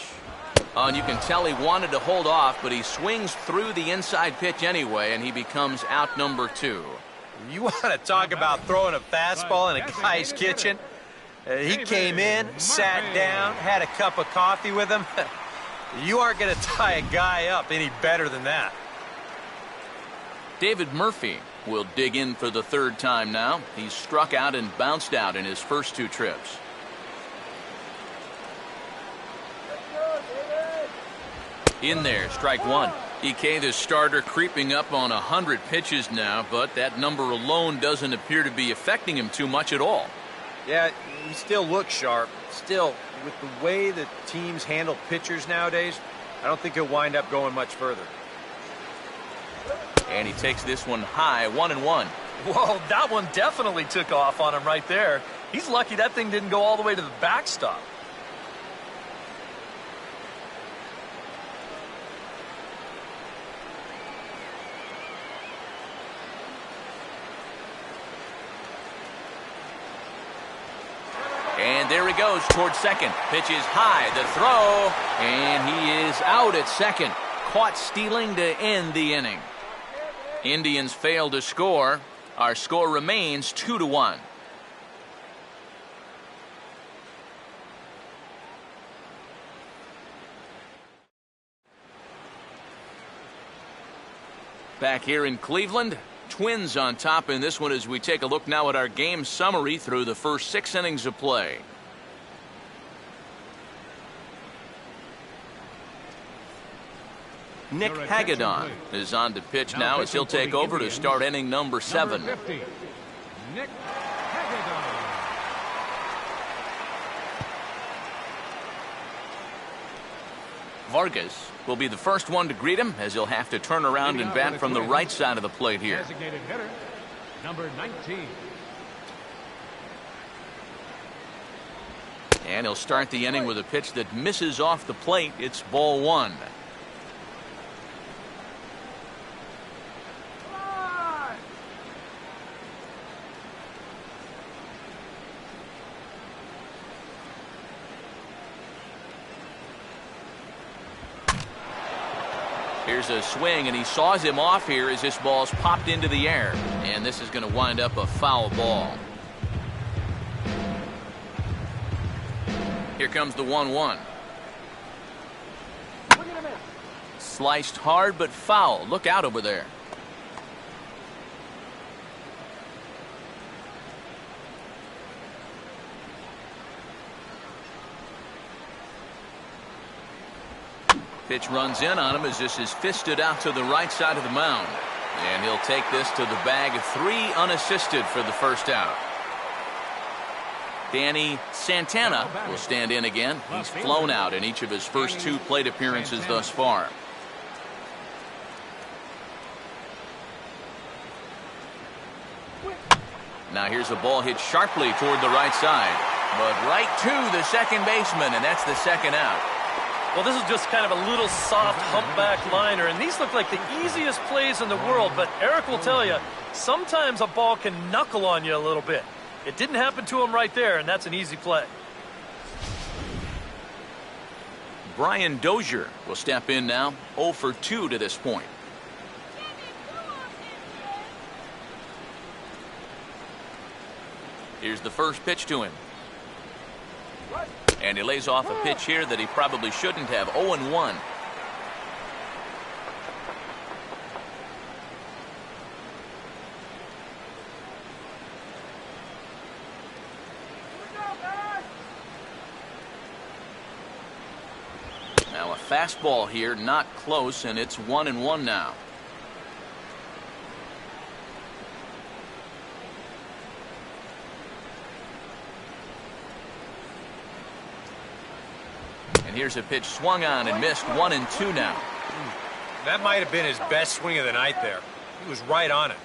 Oh, and you can tell he wanted to hold off, but he swings through the inside pitch anyway, and he becomes out number 2. You want to talk about throwing a fastball in a guy's kitchen? He came in, sat down, had a cup of coffee with him. You aren't going to tie a guy up any better than that. David Murphy will dig in for the third time now. He's struck out and bounced out in his first 2 trips. In there, strike 1. EK, the starter, creeping up on 100 pitches now, but that number alone doesn't appear to be affecting him too much at all. Yeah, he still looks sharp. Still, with the way that teams handle pitchers nowadays, I don't think he'll wind up going much further. And he takes this one high, 1-1. Whoa, that one definitely took off on him right there. He's lucky that thing didn't go all the way to the backstop. And there he goes towards second. Pitch is high, the throw, and he is out at second. Caught stealing to end the inning. Indians fail to score. Our score remains 2-1. Back here in Cleveland, Twins on top in this one as we take a look now at our game summary through the first 6 innings of play. Nick Hagedorn is on to pitch now as he'll take over to start inning number 7. Number 50, Nick Hagedorn. Vargas will be the first one to greet him as he'll have to turn around and bat from the right side of the plate here. Designated hitter, number 19. And he'll start the inning with a pitch that misses off the plate. It's ball 1. Here's a swing, and he saws him off here as this ball's popped into the air. And this is going to wind up a foul ball. Here comes the 1-1. Sliced hard, but foul. Look out over there. Pitch runs in on him as this is fisted out to the right side of the mound. And he'll take this to the bag of 3 unassisted for the first out. Danny Santana will stand in again. He's flown out in each of his first 2 plate appearances thus far. Now here's a ball hit sharply toward the right side, but right to the second baseman, and that's the second out. Well, this is just kind of a little soft humpback liner, and these look like the easiest plays in the world, but Eric will tell you, sometimes a ball can knuckle on you a little bit. It didn't happen to him right there, and that's an easy play. Brian Dozier will step in now, 0 for 2 to this point. Here's the first pitch to him. And he lays off a pitch here that he probably shouldn't have. 0-1. a fastball here, not close, and it's 1-1 now. And here's a pitch swung on and missed. 1-2 now. That might have been his best swing of the night there. He was right on it.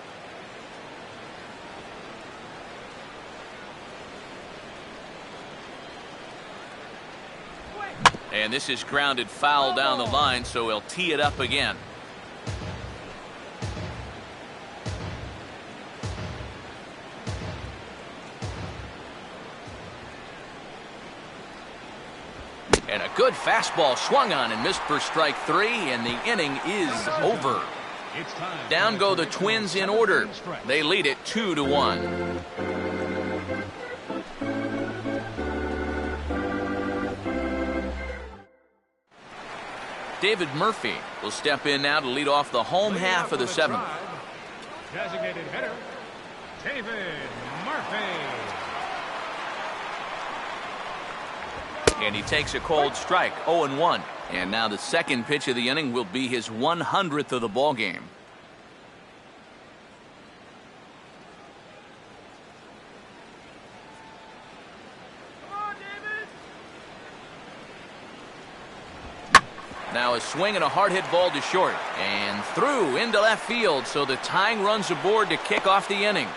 And this is grounded foul down the line, so he'll tee it up again. And a good fastball swung on and missed for strike 3, and the inning is over. Down go the Twins in order. They lead it 2-1. David Murphy will step in now to lead off the home half of the 7th. Designated hitter, David Murphy. And he takes a cold strike, 0-1. And now the second pitch of the inning will be his 100th of the ball game. Now a swing and a hard hit ball to short and through into left field, so the tying runs aboard to kick off the inning.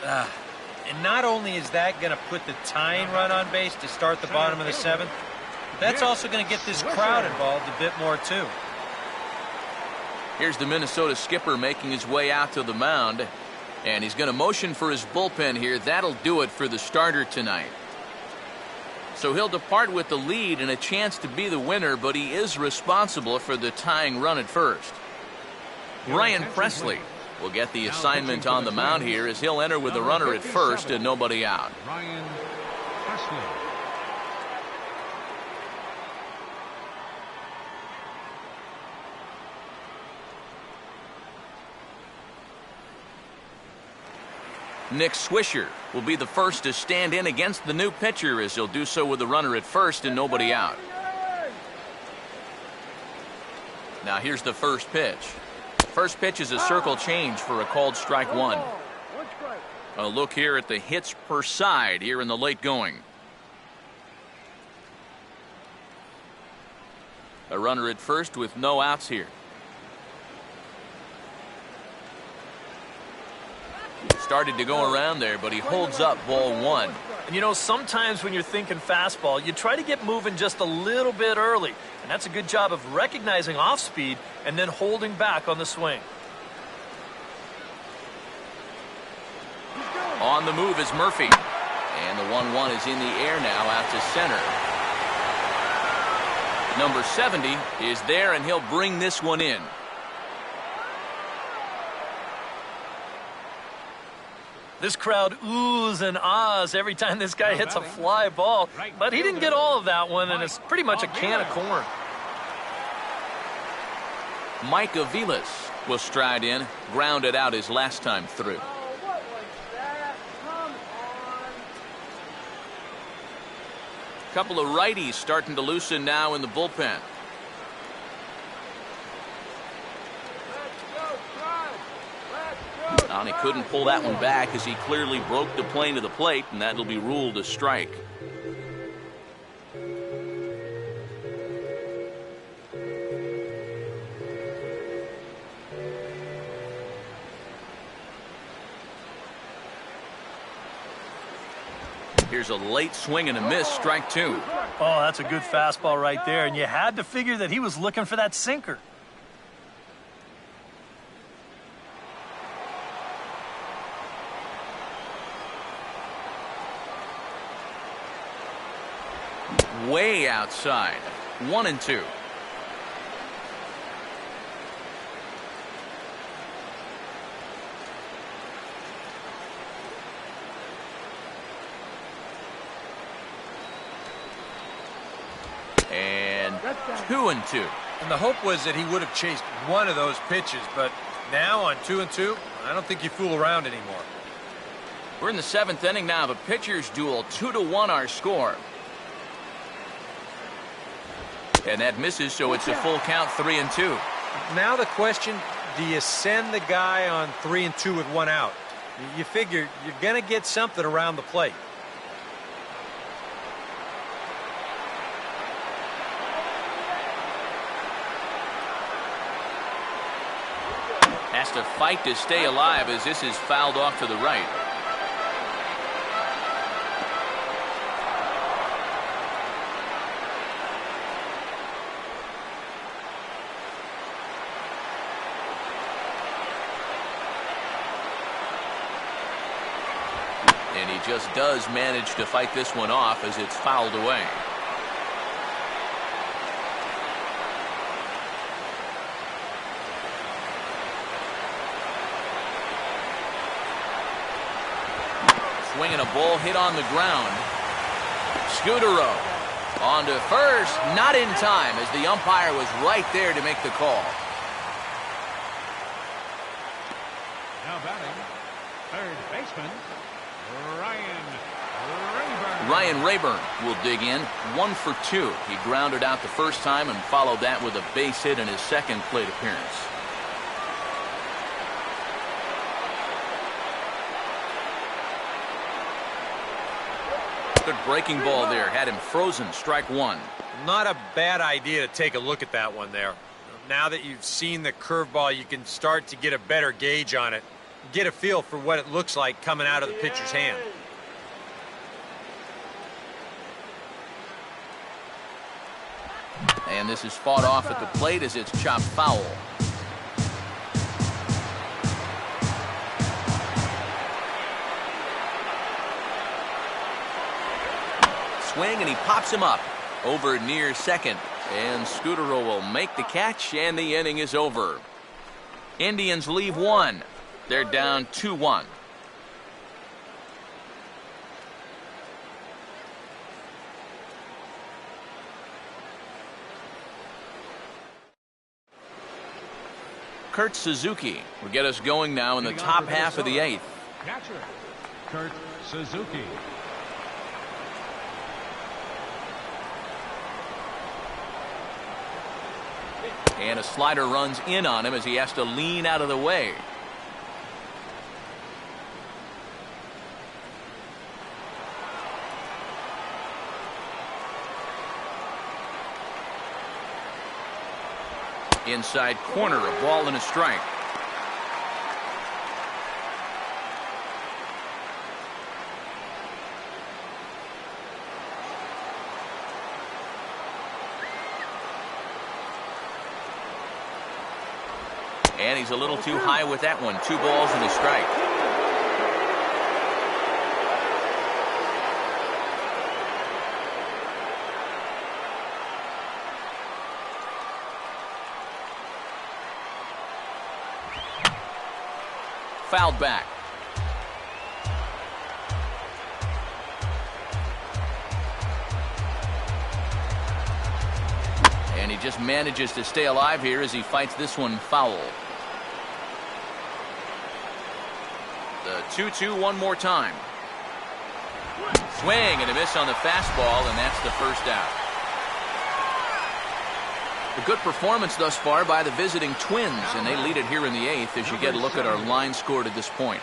And not only is that going to put the tying run on base to start the bottom of the 7th, that's also going to get this crowd involved a bit more too. Here's the Minnesota skipper making his way out to the mound, and he's going to motion for his bullpen here. That'll do it for the starter tonight. So he'll depart with the lead and a chance to be the winner, but he is responsible for the tying run at first. Ryan Presley will get the assignment on the mound here as he'll enter with a runner at first and nobody out. Ryan Presley. Nick Swisher will be the first to stand in against the new pitcher as he'll do so with a runner at first and nobody out. Now here's the first pitch. First pitch is a circle change for a called strike 1. A look here at the hits per side here in the late going. A runner at first with no outs here. Started to go around there, but he holds up ball 1. And you know, sometimes when you're thinking fastball, you try to get moving just a little bit early. And that's a good job of recognizing off speed and then holding back on the swing. On the move is Murphy. And the 1-1 is in the air now out to center. Number 70 is there, and he'll bring this one in. This crowd oohs and ahs every time this guy hits a fly ball, but he didn't get all of that one, and it's pretty much a can of corn. Mike Aviles will stride in, grounded out his last time through. What was that? Come on. Couple of righties starting to loosen now in the bullpen. And he couldn't pull that one back as he clearly broke the plane of the plate, and that'll be ruled a strike. Here's a late swing and a miss, strike 2. Oh, that's a good fastball right there, and you had to figure that he was looking for that sinker. Way outside. 1-2. And 2-2. And the hope was that he would have chased one of those pitches, but now on 2-2, I don't think you fool around anymore. We're in the 7th inning now of a pitcher's duel. 2-1 our score. And that misses, so it's a full count, 3-2. Now the question, do you send the guy on 3-2 with 1 out? You figure you're going to get something around the plate. Has to fight to stay alive as this is fouled off to the right. And he just does manage to fight this one off as it's fouled away. Swinging a ball hit on the ground. Scutaro on to first, not in time as the umpire was right there to make the call. Now batting, third baseman, Ryan Rayburn. Ryan Rayburn will dig in, 1 for 2. He grounded out the first time and followed that with a base hit in his second plate appearance. Good breaking ball there, had him frozen, strike 1. Not a bad idea to take a look at that one there. Now that you've seen the curveball, you can start to get a better gauge on it. Get a feel for what it looks like coming out of the pitcher's hand. And this is fought off at the plate as it's chopped foul. Swing, and he pops him up over near second. And Scutaro will make the catch, and the inning is over. Indians leave 1. They're down 2-1. Kurt Suzuki will get us going now in the top half of the 8th. Catcher, Kurt Suzuki. And a slider runs in on him as he has to lean out of the way. Inside corner, a ball and a strike. And he's a little too high with that one. 2 balls and a strike. Fouled back. And he just manages to stay alive here as he fights this one foul. The 2-2 one more time. Swing and a miss on the fastball, and that's the first out. A good performance thus far by the visiting Twins, and they lead it here in the 8th as you get a look at our line score to this point.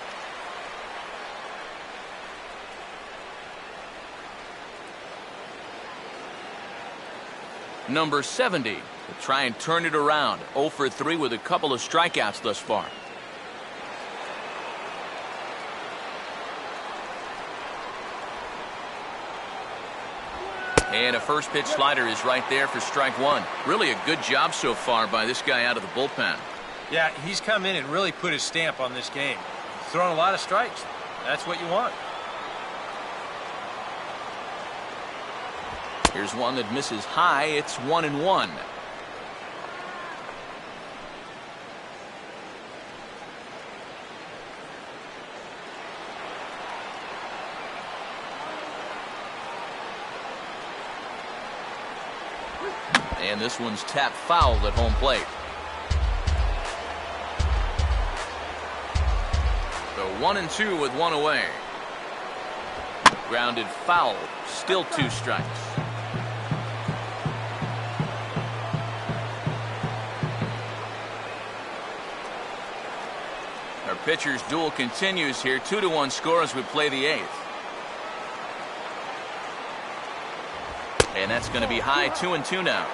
Number 70 will try and turn it around. 0 for 3 with a couple of strikeouts thus far. And a first pitch slider is right there for strike 1. Really a good job so far by this guy out of the bullpen. Yeah, he's come in and really put his stamp on this game. He's thrown a lot of strikes. That's what you want. Here's one that misses high. It's 1-1. And this one's tapped foul at home plate. So 1-2 with 1 away. Grounded foul. Still 2 strikes. Our pitcher's duel continues here. 2-1 score as we play the 8th. And that's going to be high. 2-2 now.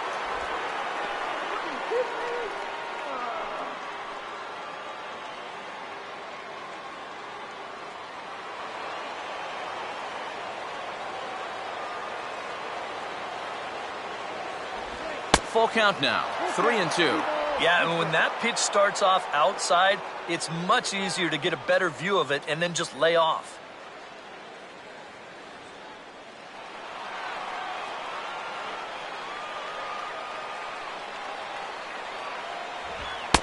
Full count now. 3-2. Yeah, and when that pitch starts off outside, it's much easier to get a better view of it and then just lay off.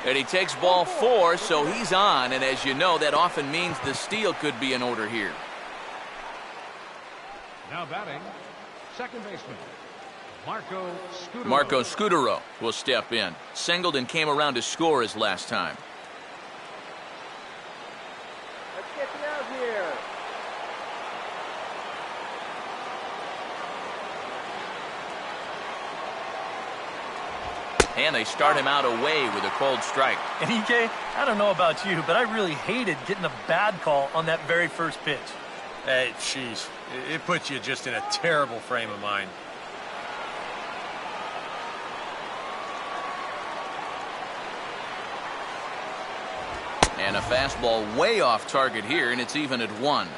And he takes ball 4, so he's on. And as you know, that often means the steal could be in order here. Now batting, second baseman, Marco Scutaro will step in. Singled and came around to score his last time. Let's get you out here. And they start him out away with a cold strike. And EK, I don't know about you, but I really hated getting a bad call on that very first pitch. Hey, jeez. It puts you just in a terrible frame of mind. And a fastball way off target here, and it's even at 1.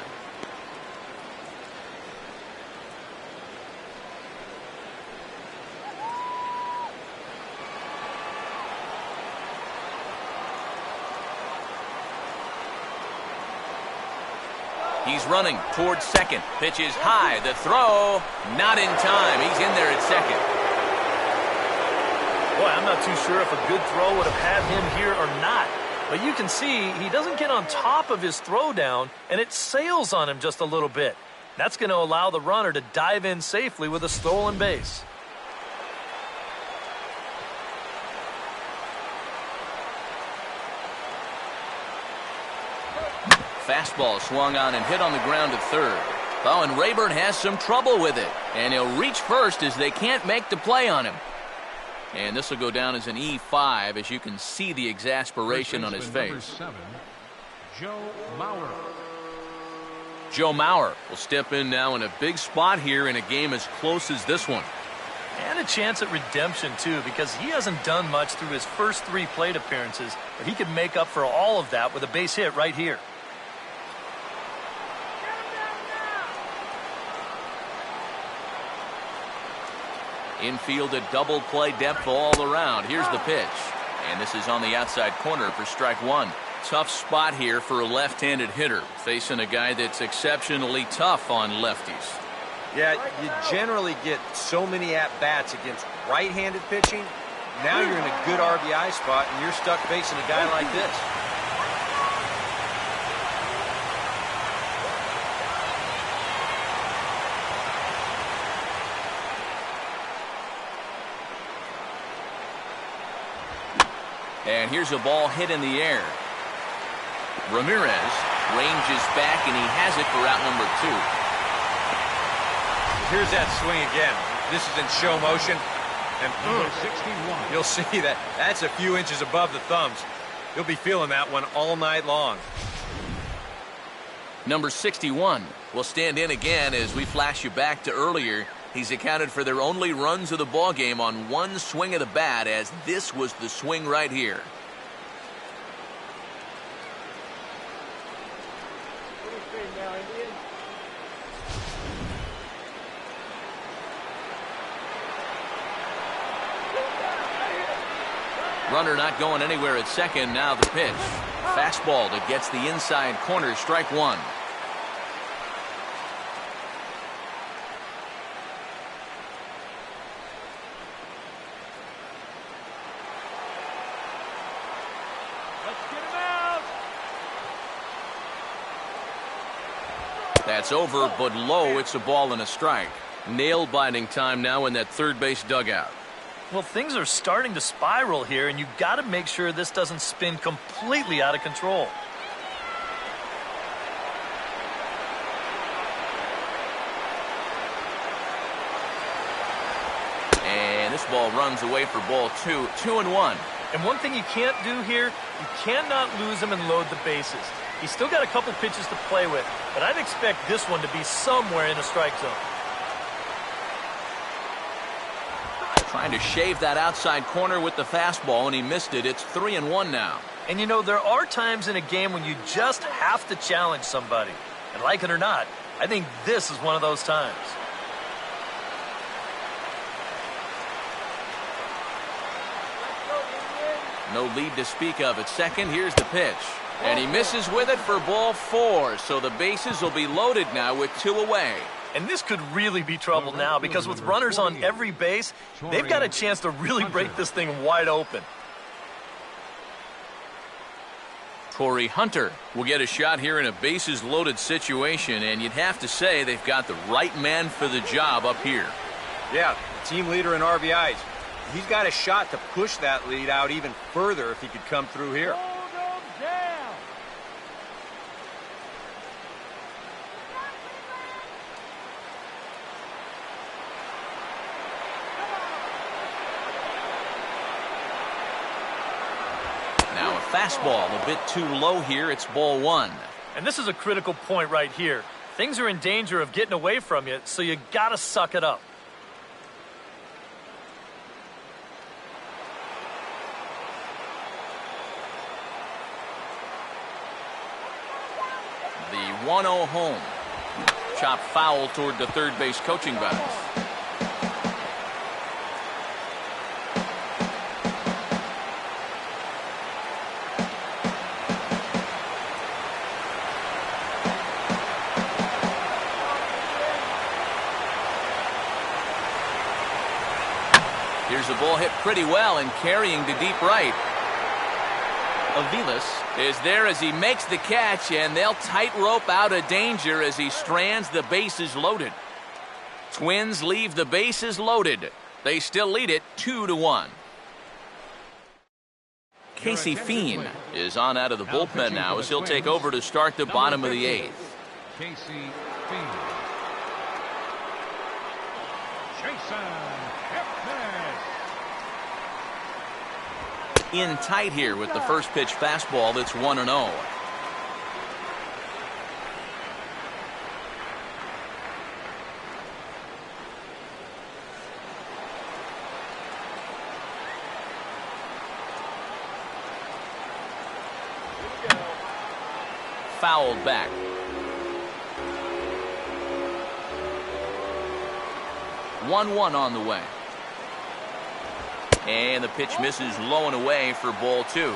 He's running towards second. Pitch is high. The throw, not in time. He's in there at second. Boy, I'm not too sure if a good throw would have had him here or not. But you can see he doesn't get on top of his throw down, and it sails on him just a little bit. That's going to allow the runner to dive in safely with a stolen base. Fastball swung on and hit on the ground at third. Oh, and Rayburn has some trouble with it. And he'll reach first as they can't make the play on him. And this will go down as an E5 as you can see the exasperation on his face. 7, Joe Mauer. Joe Mauer will step in now in a big spot here in a game as close as this one. And a chance at redemption, too, because he hasn't done much through his first 3 plate appearances, but he could make up for all of that with a base hit right here. Infield a double play depth all around. Here's the pitch. And this is on the outside corner for strike 1. Tough spot here for a left-handed hitter, facing a guy that's exceptionally tough on lefties. Yeah, you generally get so many at-bats against right-handed pitching. Now you're in a good RBI spot, and you're stuck facing a guy like this. And here's a ball hit in the air. Ramirez ranges back, and he has it for out number 2. Here's that swing again. This is in show motion. And 61. You'll see that that's a few inches above the thumbs. You'll be feeling that one all night long. Number 61 will stand in again as we flash you back to earlier. He's accounted for their only runs of the ball game on one swing of the bat, as this was the swing right here. Runner not going anywhere at second. Now the pitch. Fastball that gets the inside corner. Strike 1. That's over, but low. It's a ball and a strike. Nail-biting time now in that third base dugout. Well, things are starting to spiral here, and you've got to make sure this doesn't spin completely out of control. this ball runs away for ball 2, 2-1. And one thing you can't do here, you cannot lose him and load the bases. He's still got a couple pitches to play with, but I'd expect this one to be somewhere in the strike zone. Trying to shave that outside corner with the fastball, and he missed it. It's 3-1 now. And you know, there are times in a game when you just have to challenge somebody. And like it or not, I think this is one of those times. No lead to speak of at second. Here's the pitch. And he misses with it for ball 4. So the bases will be loaded now with 2 away. And this could really be trouble now because with runners on every base, they've got a chance to really break this thing wide open. Torrey Hunter will get a shot here in a bases-loaded situation, and you'd have to say they've got the right man for the job up here. Yeah, the team leader in RBIs. He's got a shot to push that lead out even further if he could come through here. Hold them down. Now a fastball a bit too low here. It's ball 1. And this is a critical point right here. Things are in danger of getting away from you, so you got to suck it up. The 1-0 home. Chop foul toward the third base coaching box. Here's the ball hit pretty well and carrying to deep right. Aviles is there as he makes the catch, and they'll tightrope out of danger as he strands the bases loaded. Twins leave the bases loaded. They still lead it 2-1. Casey Fien is on out of the bullpen now as he'll take over to start the bottom of the 8th. Casey Fien. Jason Hipnis. In tight here with the first pitch fastball that's 1-0. Fouled back. One on the way. And the pitch misses low and away for ball 2.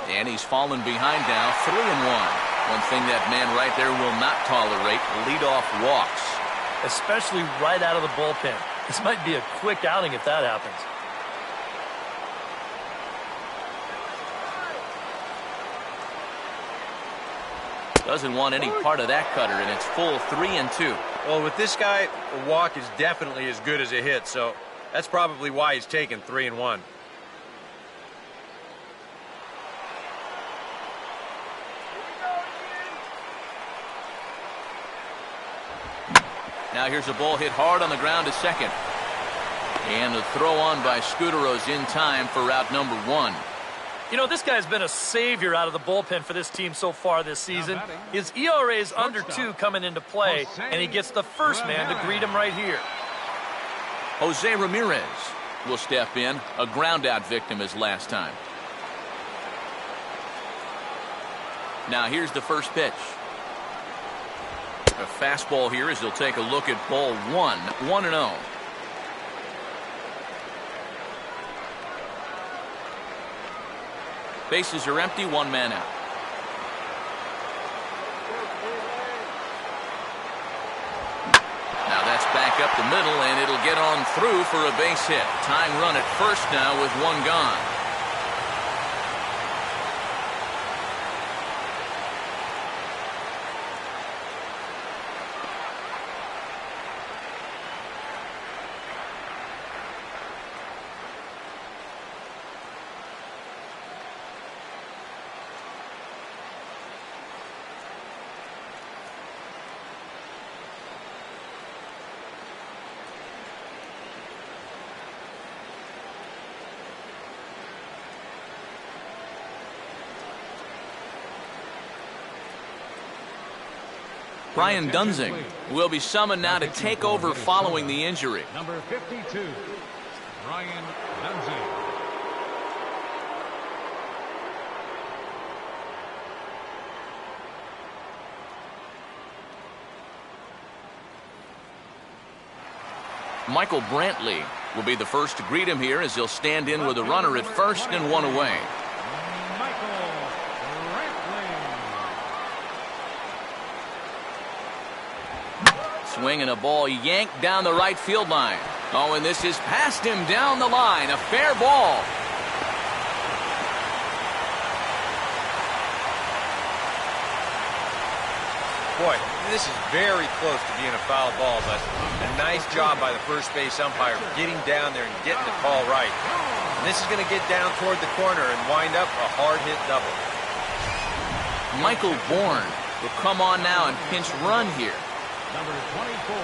And he's fallen behind now, 3-1. One thing that man right there will not tolerate, leadoff walks. Especially right out of the bullpen. This might be a quick outing if that happens. Doesn't want any part of that cutter, and it's full 3-2. Well, with this guy, a walk is definitely as good as a hit, so that's probably why he's taken 3-1. Now here's a ball hit hard on the ground to second. And the throw on by Scudero's in time for route number 1. You know, this guy's been a savior out of the bullpen for this team so far this season. His ERA is under 2 coming into play, and he gets the first man to greet him right here. Jose Ramirez will step in, a ground-out victim as last time. Now here's the first pitch. A fastball here as he'll take a look at ball 1, 1-0. Bases are empty, 1 man out. Now that's back up the middle, and it'll get on through for a base hit. Tying run at first now with 1 gone. Brian Dunsing will be summoned now to take over following the injury. Number 52, Brian Dunsing. Michael Brantley will be the first to greet him here as he'll stand in with a runner at first and one away. Michael Brantley. Swing and a ball yanked down the right field line. Oh, and this is past him down the line. A fair ball. Boy, this is very close to being a foul ball, but a nice job by the first base umpire getting down there and getting the call right. And this is going to get down toward the corner and wind up a hard-hit double. Michael Bourne will come on now and pinch run here. Number 24.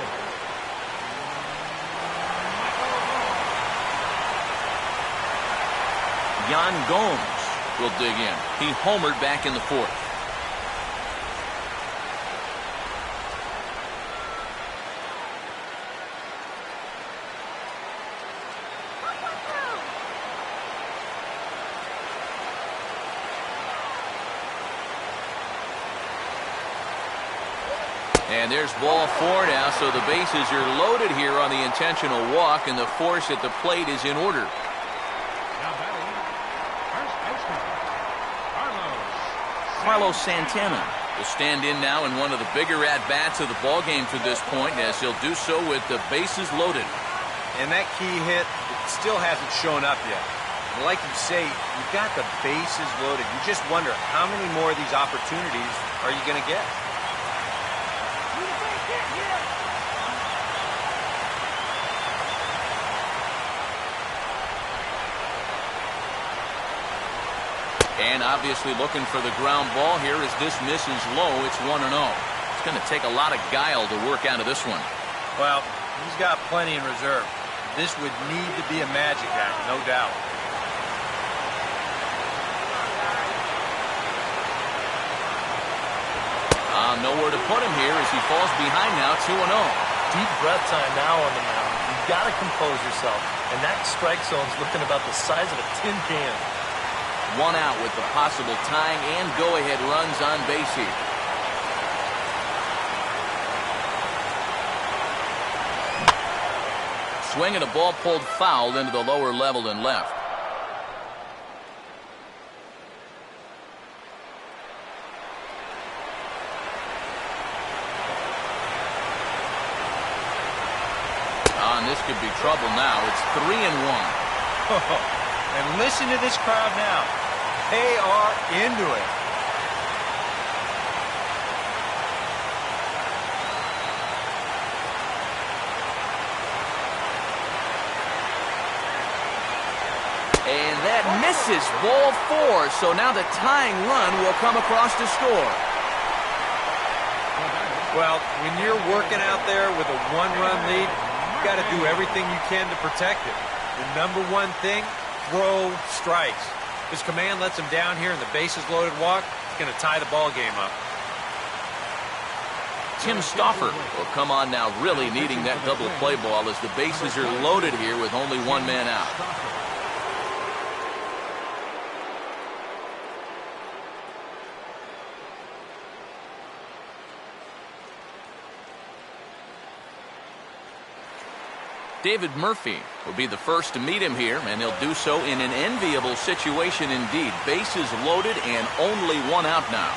Yan Gomes will dig in. He homered back in the fourth. And there's ball four now, so the bases are loaded here on the intentional walk, and the force at the plate is in order. Now batting, first baseman, Carlos Santana will stand in now in one of the bigger at-bats of the ballgame to this point, as he'll do so with the bases loaded. And that key hit still hasn't shown up yet. And like you say, you've got the bases loaded. You just wonder how many more of these opportunities are you going to get? And obviously looking for the ground ball here as this misses low. It's 1-0. It's going to take a lot of guile to work out of this one. Well, he's got plenty in reserve. This would need to be a magic act, no doubt. Nowhere to put him here as he falls behind now, 2-0. Deep breath time now on the mound. You've got to compose yourself. And that strike zone's looking about the size of a tin can. One out with the possible tying and go-ahead runs on base here. Swing and a ball pulled foul into the lower level and left. And this could be trouble now. It's 3-1. And listen to this crowd now. They are into it. And that misses, ball four. So now the tying run will come across to score. Well, when you're working out there with a one-run lead, you've got to do everything you can to protect it. The number one thing, throw strikes. His command lets him down here in the bases loaded walk. It's going to tie the ball game up. Tim Stauffer will come on now, really needing that double play ball as the bases are loaded here with only one man out. David Murphy will be the first to meet him here, and he'll do so in an enviable situation indeed. Bases loaded and only one out now.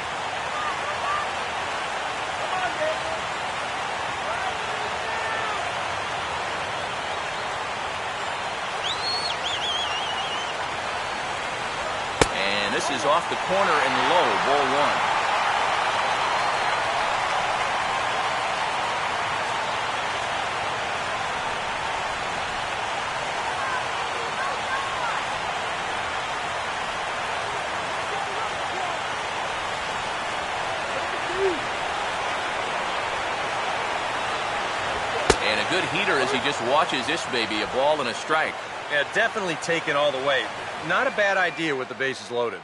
And this is off the corner and low, ball one. And a good heater as he just watches this baby, a ball and a strike. Yeah, definitely taken all the way. Not a bad idea with the bases loaded.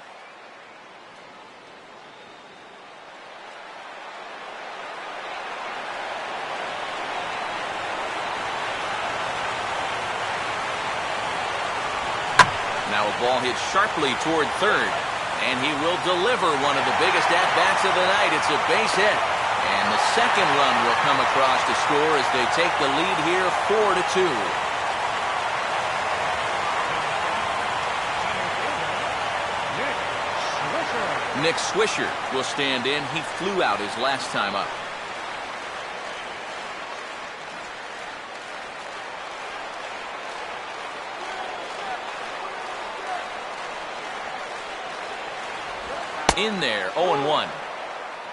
Now a ball hits sharply toward third, and he will deliver one of the biggest at-bats of the night. It's a base hit, and the second run will come across to score as they take the lead here 4-2. Nick Swisher will stand in. He flew out his last time up. In there, 0-1.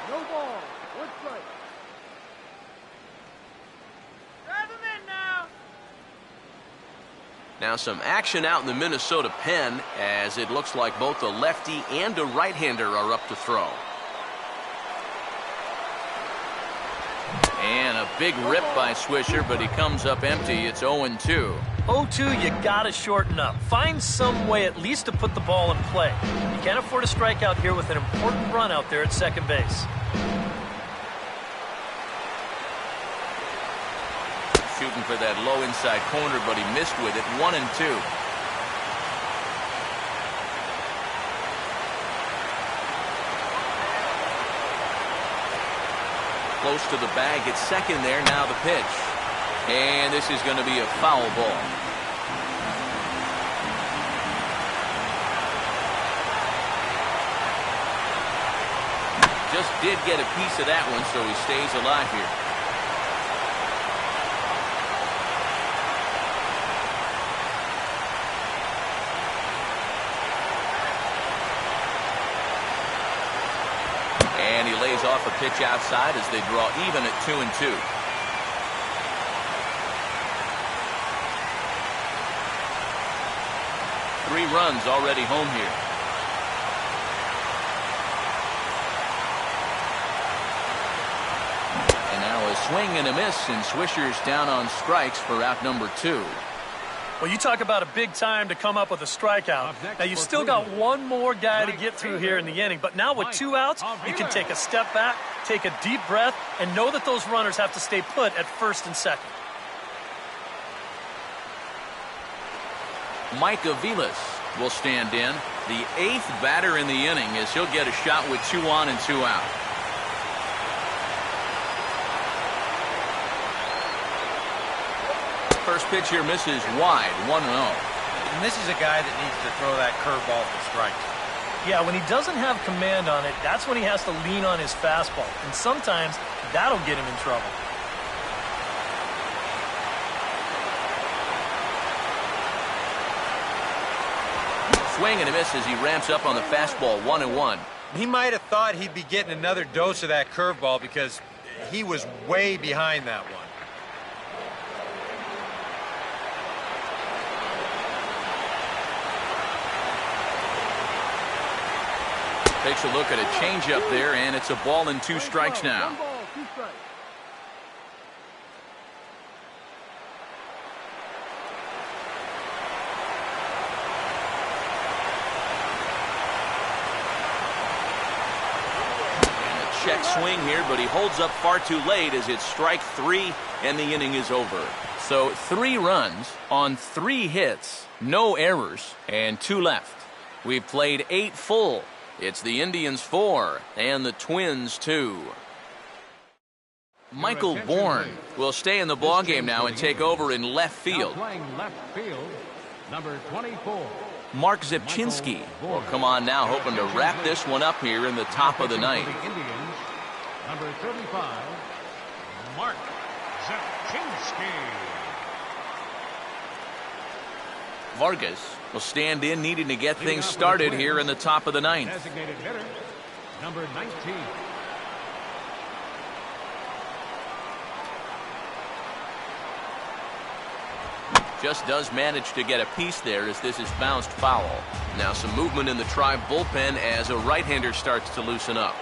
No ball. One strike. Drive him in now. Now some action out in the Minnesota pen as it looks like both a lefty and a right-hander are up to throw. And a big rip by Swisher, but he comes up empty. It's 0-2. 0-2, you gotta shorten up. Find some way at least to put the ball in play. You can't afford a strikeout here with an important run out there at second base. Shooting for that low inside corner, but he missed with it. 1-2. Close to the bag. It's second there. Now the pitch. And this is going to be a foul ball. Just did get a piece of that one, so he stays alive here. And he lays off a pitch outside as they draw even at 2-2. Three runs already home here. And now a swing and a miss, and Swisher's down on strikes for out number 2. Well, you talk about a big time to come up with a strikeout. Now, you still got one more guy to get through here in the inning, but now with 2 outs, you can take a step back, take a deep breath, and know that those runners have to stay put at first and second. Mike Aviles will stand in, the 8th batter in the inning, as he'll get a shot with 2 on and 2 out. First pitch here misses wide, 1-0. And this is a guy that needs to throw that curveball for strikes. Yeah, when he doesn't have command on it, that's when he has to lean on his fastball. And sometimes that'll get him in trouble. Swing and a miss as he ramps up on the fastball, 1-1. He might have thought he'd be getting another dose of that curveball because he was way behind that one. Takes a look at a changeup there, and it's a ball and 2 strikes now. 1 ball, 2 strikes. Check swing here, but he holds up far too late as it's strike 3 and the inning is over. So 3 runs on 3 hits, no errors, and 2 left. We've played 8 full. It's the Indians 4 and the Twins 2. Michael Bourne will stay in the ballgame now and take over in left field. Now playing left field, number 24. Mark Zepchinski will come on now, hoping to wrap this one up here in the top of the ninth. The Indians, number 35, Mark Zepchinski. Vargas will stand in, needing to get things started here in the top of the ninth. Designated hitter, number 19. Just does manage to get a piece there as this is bounced foul. Now some movement in the Tribe bullpen as a right-hander starts to loosen up.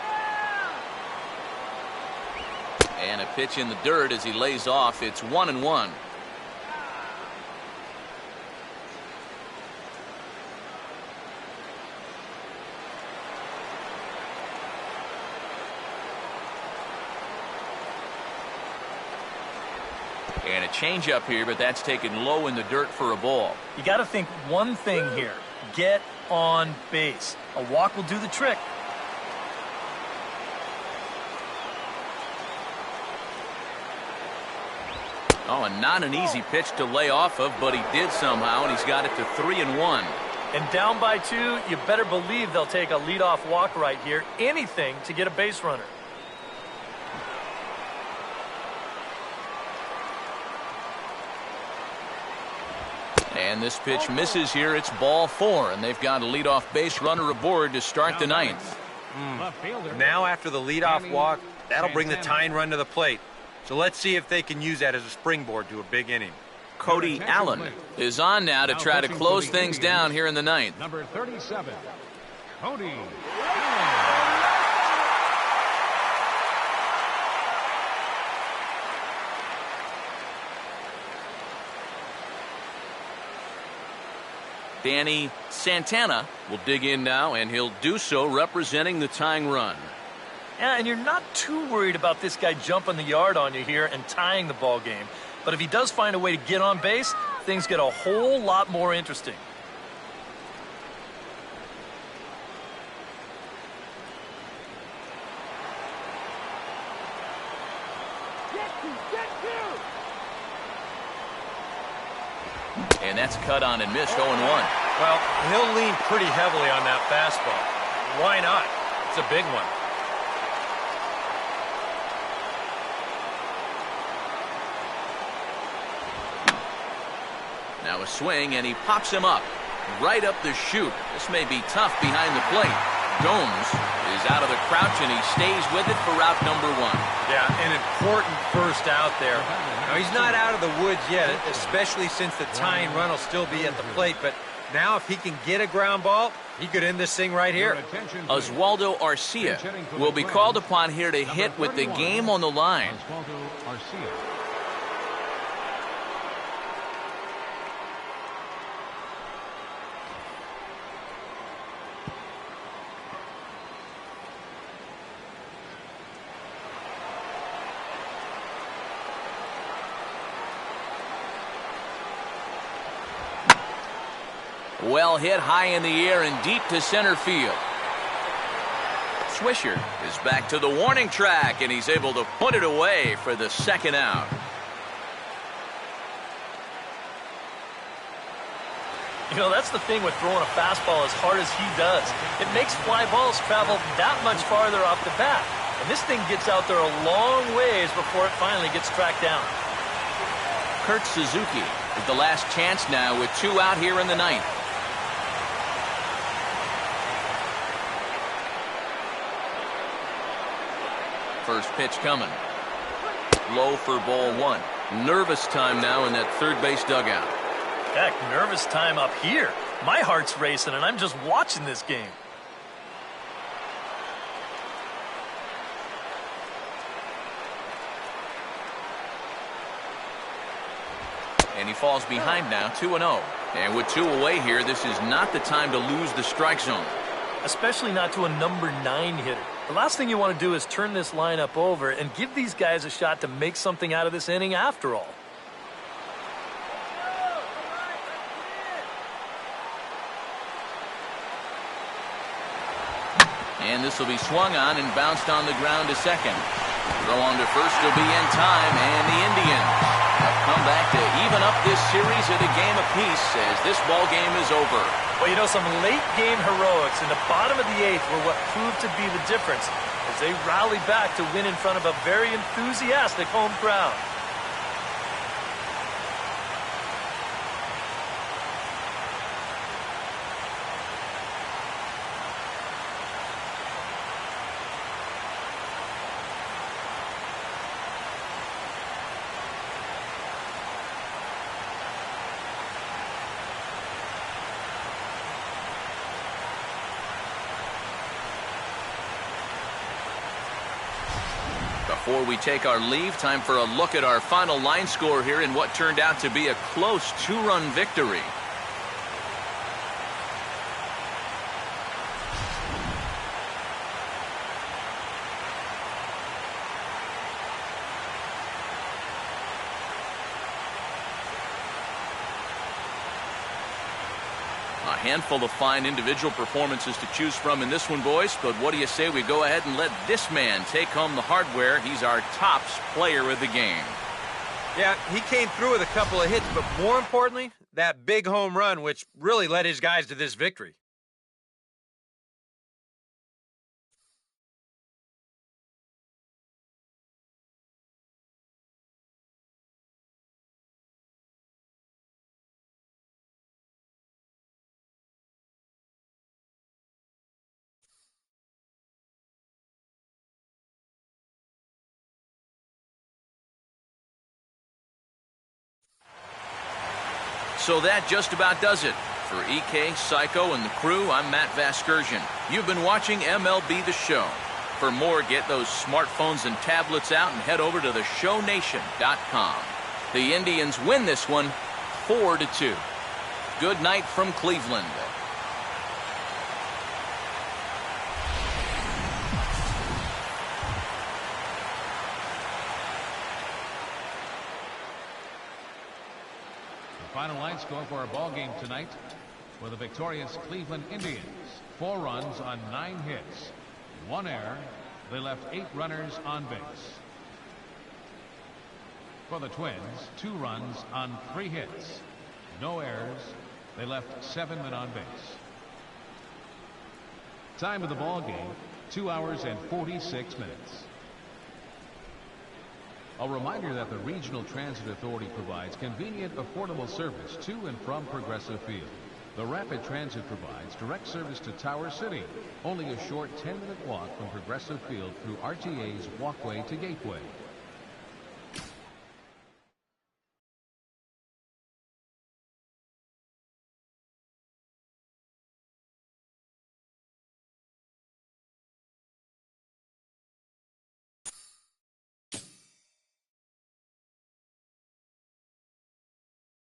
And a pitch in the dirt as he lays off. It's 1-1. And a changeup here, but that's taken low in the dirt for a ball. You got to think one thing here. get on base. A walk will do the trick. Oh, and not an easy pitch to lay off of, but he did somehow, and he's got it to 3-1. And down by 2, you better believe they'll take a leadoff walk right here. Anything to get a base runner. And this pitch misses here. It's ball 4, and they've got a leadoff base runner aboard to start the 9th. Now after the leadoff walk, that'll bring the tying run to the plate. So let's see if they can use that as a springboard to a big inning. Cody Allen is on now to try to close things down here in the 9th. Number 37, Cody Allen. Danny Santana will dig in now, and he'll do so representing the tying run. Yeah, and you're not too worried about this guy jumping the yard on you here and tying the ball game. But if he does find a way to get on base, things get a whole lot more interesting. And that's cut on and missed 0-1. Well, he'll lean pretty heavily on that fastball. Why not? It's a big one. Now a swing, and he pops him up right up the chute. This may be tough behind the plate. Gomes is out of the crouch, and he stays with it for out number 1. Yeah, an important first out there. Now, he's not out of the woods yet, especially since the tying run will still be at the plate. But now if he can get a ground ball, he could end this thing right here. Oswaldo Arcia will be called upon here to hit with the game on the line. Oswaldo Arcia. Well hit high in the air and deep to center field. Swisher is back to the warning track, and he's able to put it away for the second out. You know, that's the thing with throwing a fastball as hard as he does. It makes fly balls travel that much farther off the bat. And this thing gets out there a long ways before it finally gets tracked down. Kurt Suzuki is the last chance now with 2 out here in the 9th. First pitch coming. Low for ball 1. Nervous time now in that third base dugout. Heck, nervous time up here. My heart's racing, and I'm just watching this game. And he falls behind now, 2-0. And with 2 away here, this is not the time to lose the strike zone. Especially not to a number 9 hitter. The last thing you want to do is turn this lineup over and give these guys a shot to make something out of this inning after all. And this will be swung on and bounced on the ground to second. Throw on to first will be in time, and the Indians have come back to even up this series at a game apiece as this ball game is over. Well, you know, some late game heroics in the bottom of the 8th were what proved to be the difference as they rallied back to win in front of a very enthusiastic home crowd. Before we take our leave, time for a look at our final line score here in what turned out to be a close 2-run victory. A Handful of fine individual performances to choose from in this one, boys. But what do you say we go ahead and let this man take home the hardware? He's our tops player of the game. Yeah, he came through with a couple of hits, but more importantly, that big home run, which really led his guys to this victory. So that just about does it. For EK, Psycho, and the crew, I'm Matt Vasgersian. You've been watching MLB The Show. For more, get those smartphones and tablets out and head over to theshownation.com. The Indians win this one 4-2. Good night from Cleveland. Final line score for our ball game tonight for the victorious Cleveland Indians. 4 runs on 9 hits. 1 error. They left 8 runners on base. For the Twins, 2 runs on 3 hits. No errors. They left 7 men on base. Time of the ball game, 2 hours and 46 minutes. A reminder that the Regional Transit Authority provides convenient, affordable service to and from Progressive Field. The Rapid Transit provides direct service to Tower City, only a short 10-minute walk from Progressive Field through RTA's Walkway to Gateway.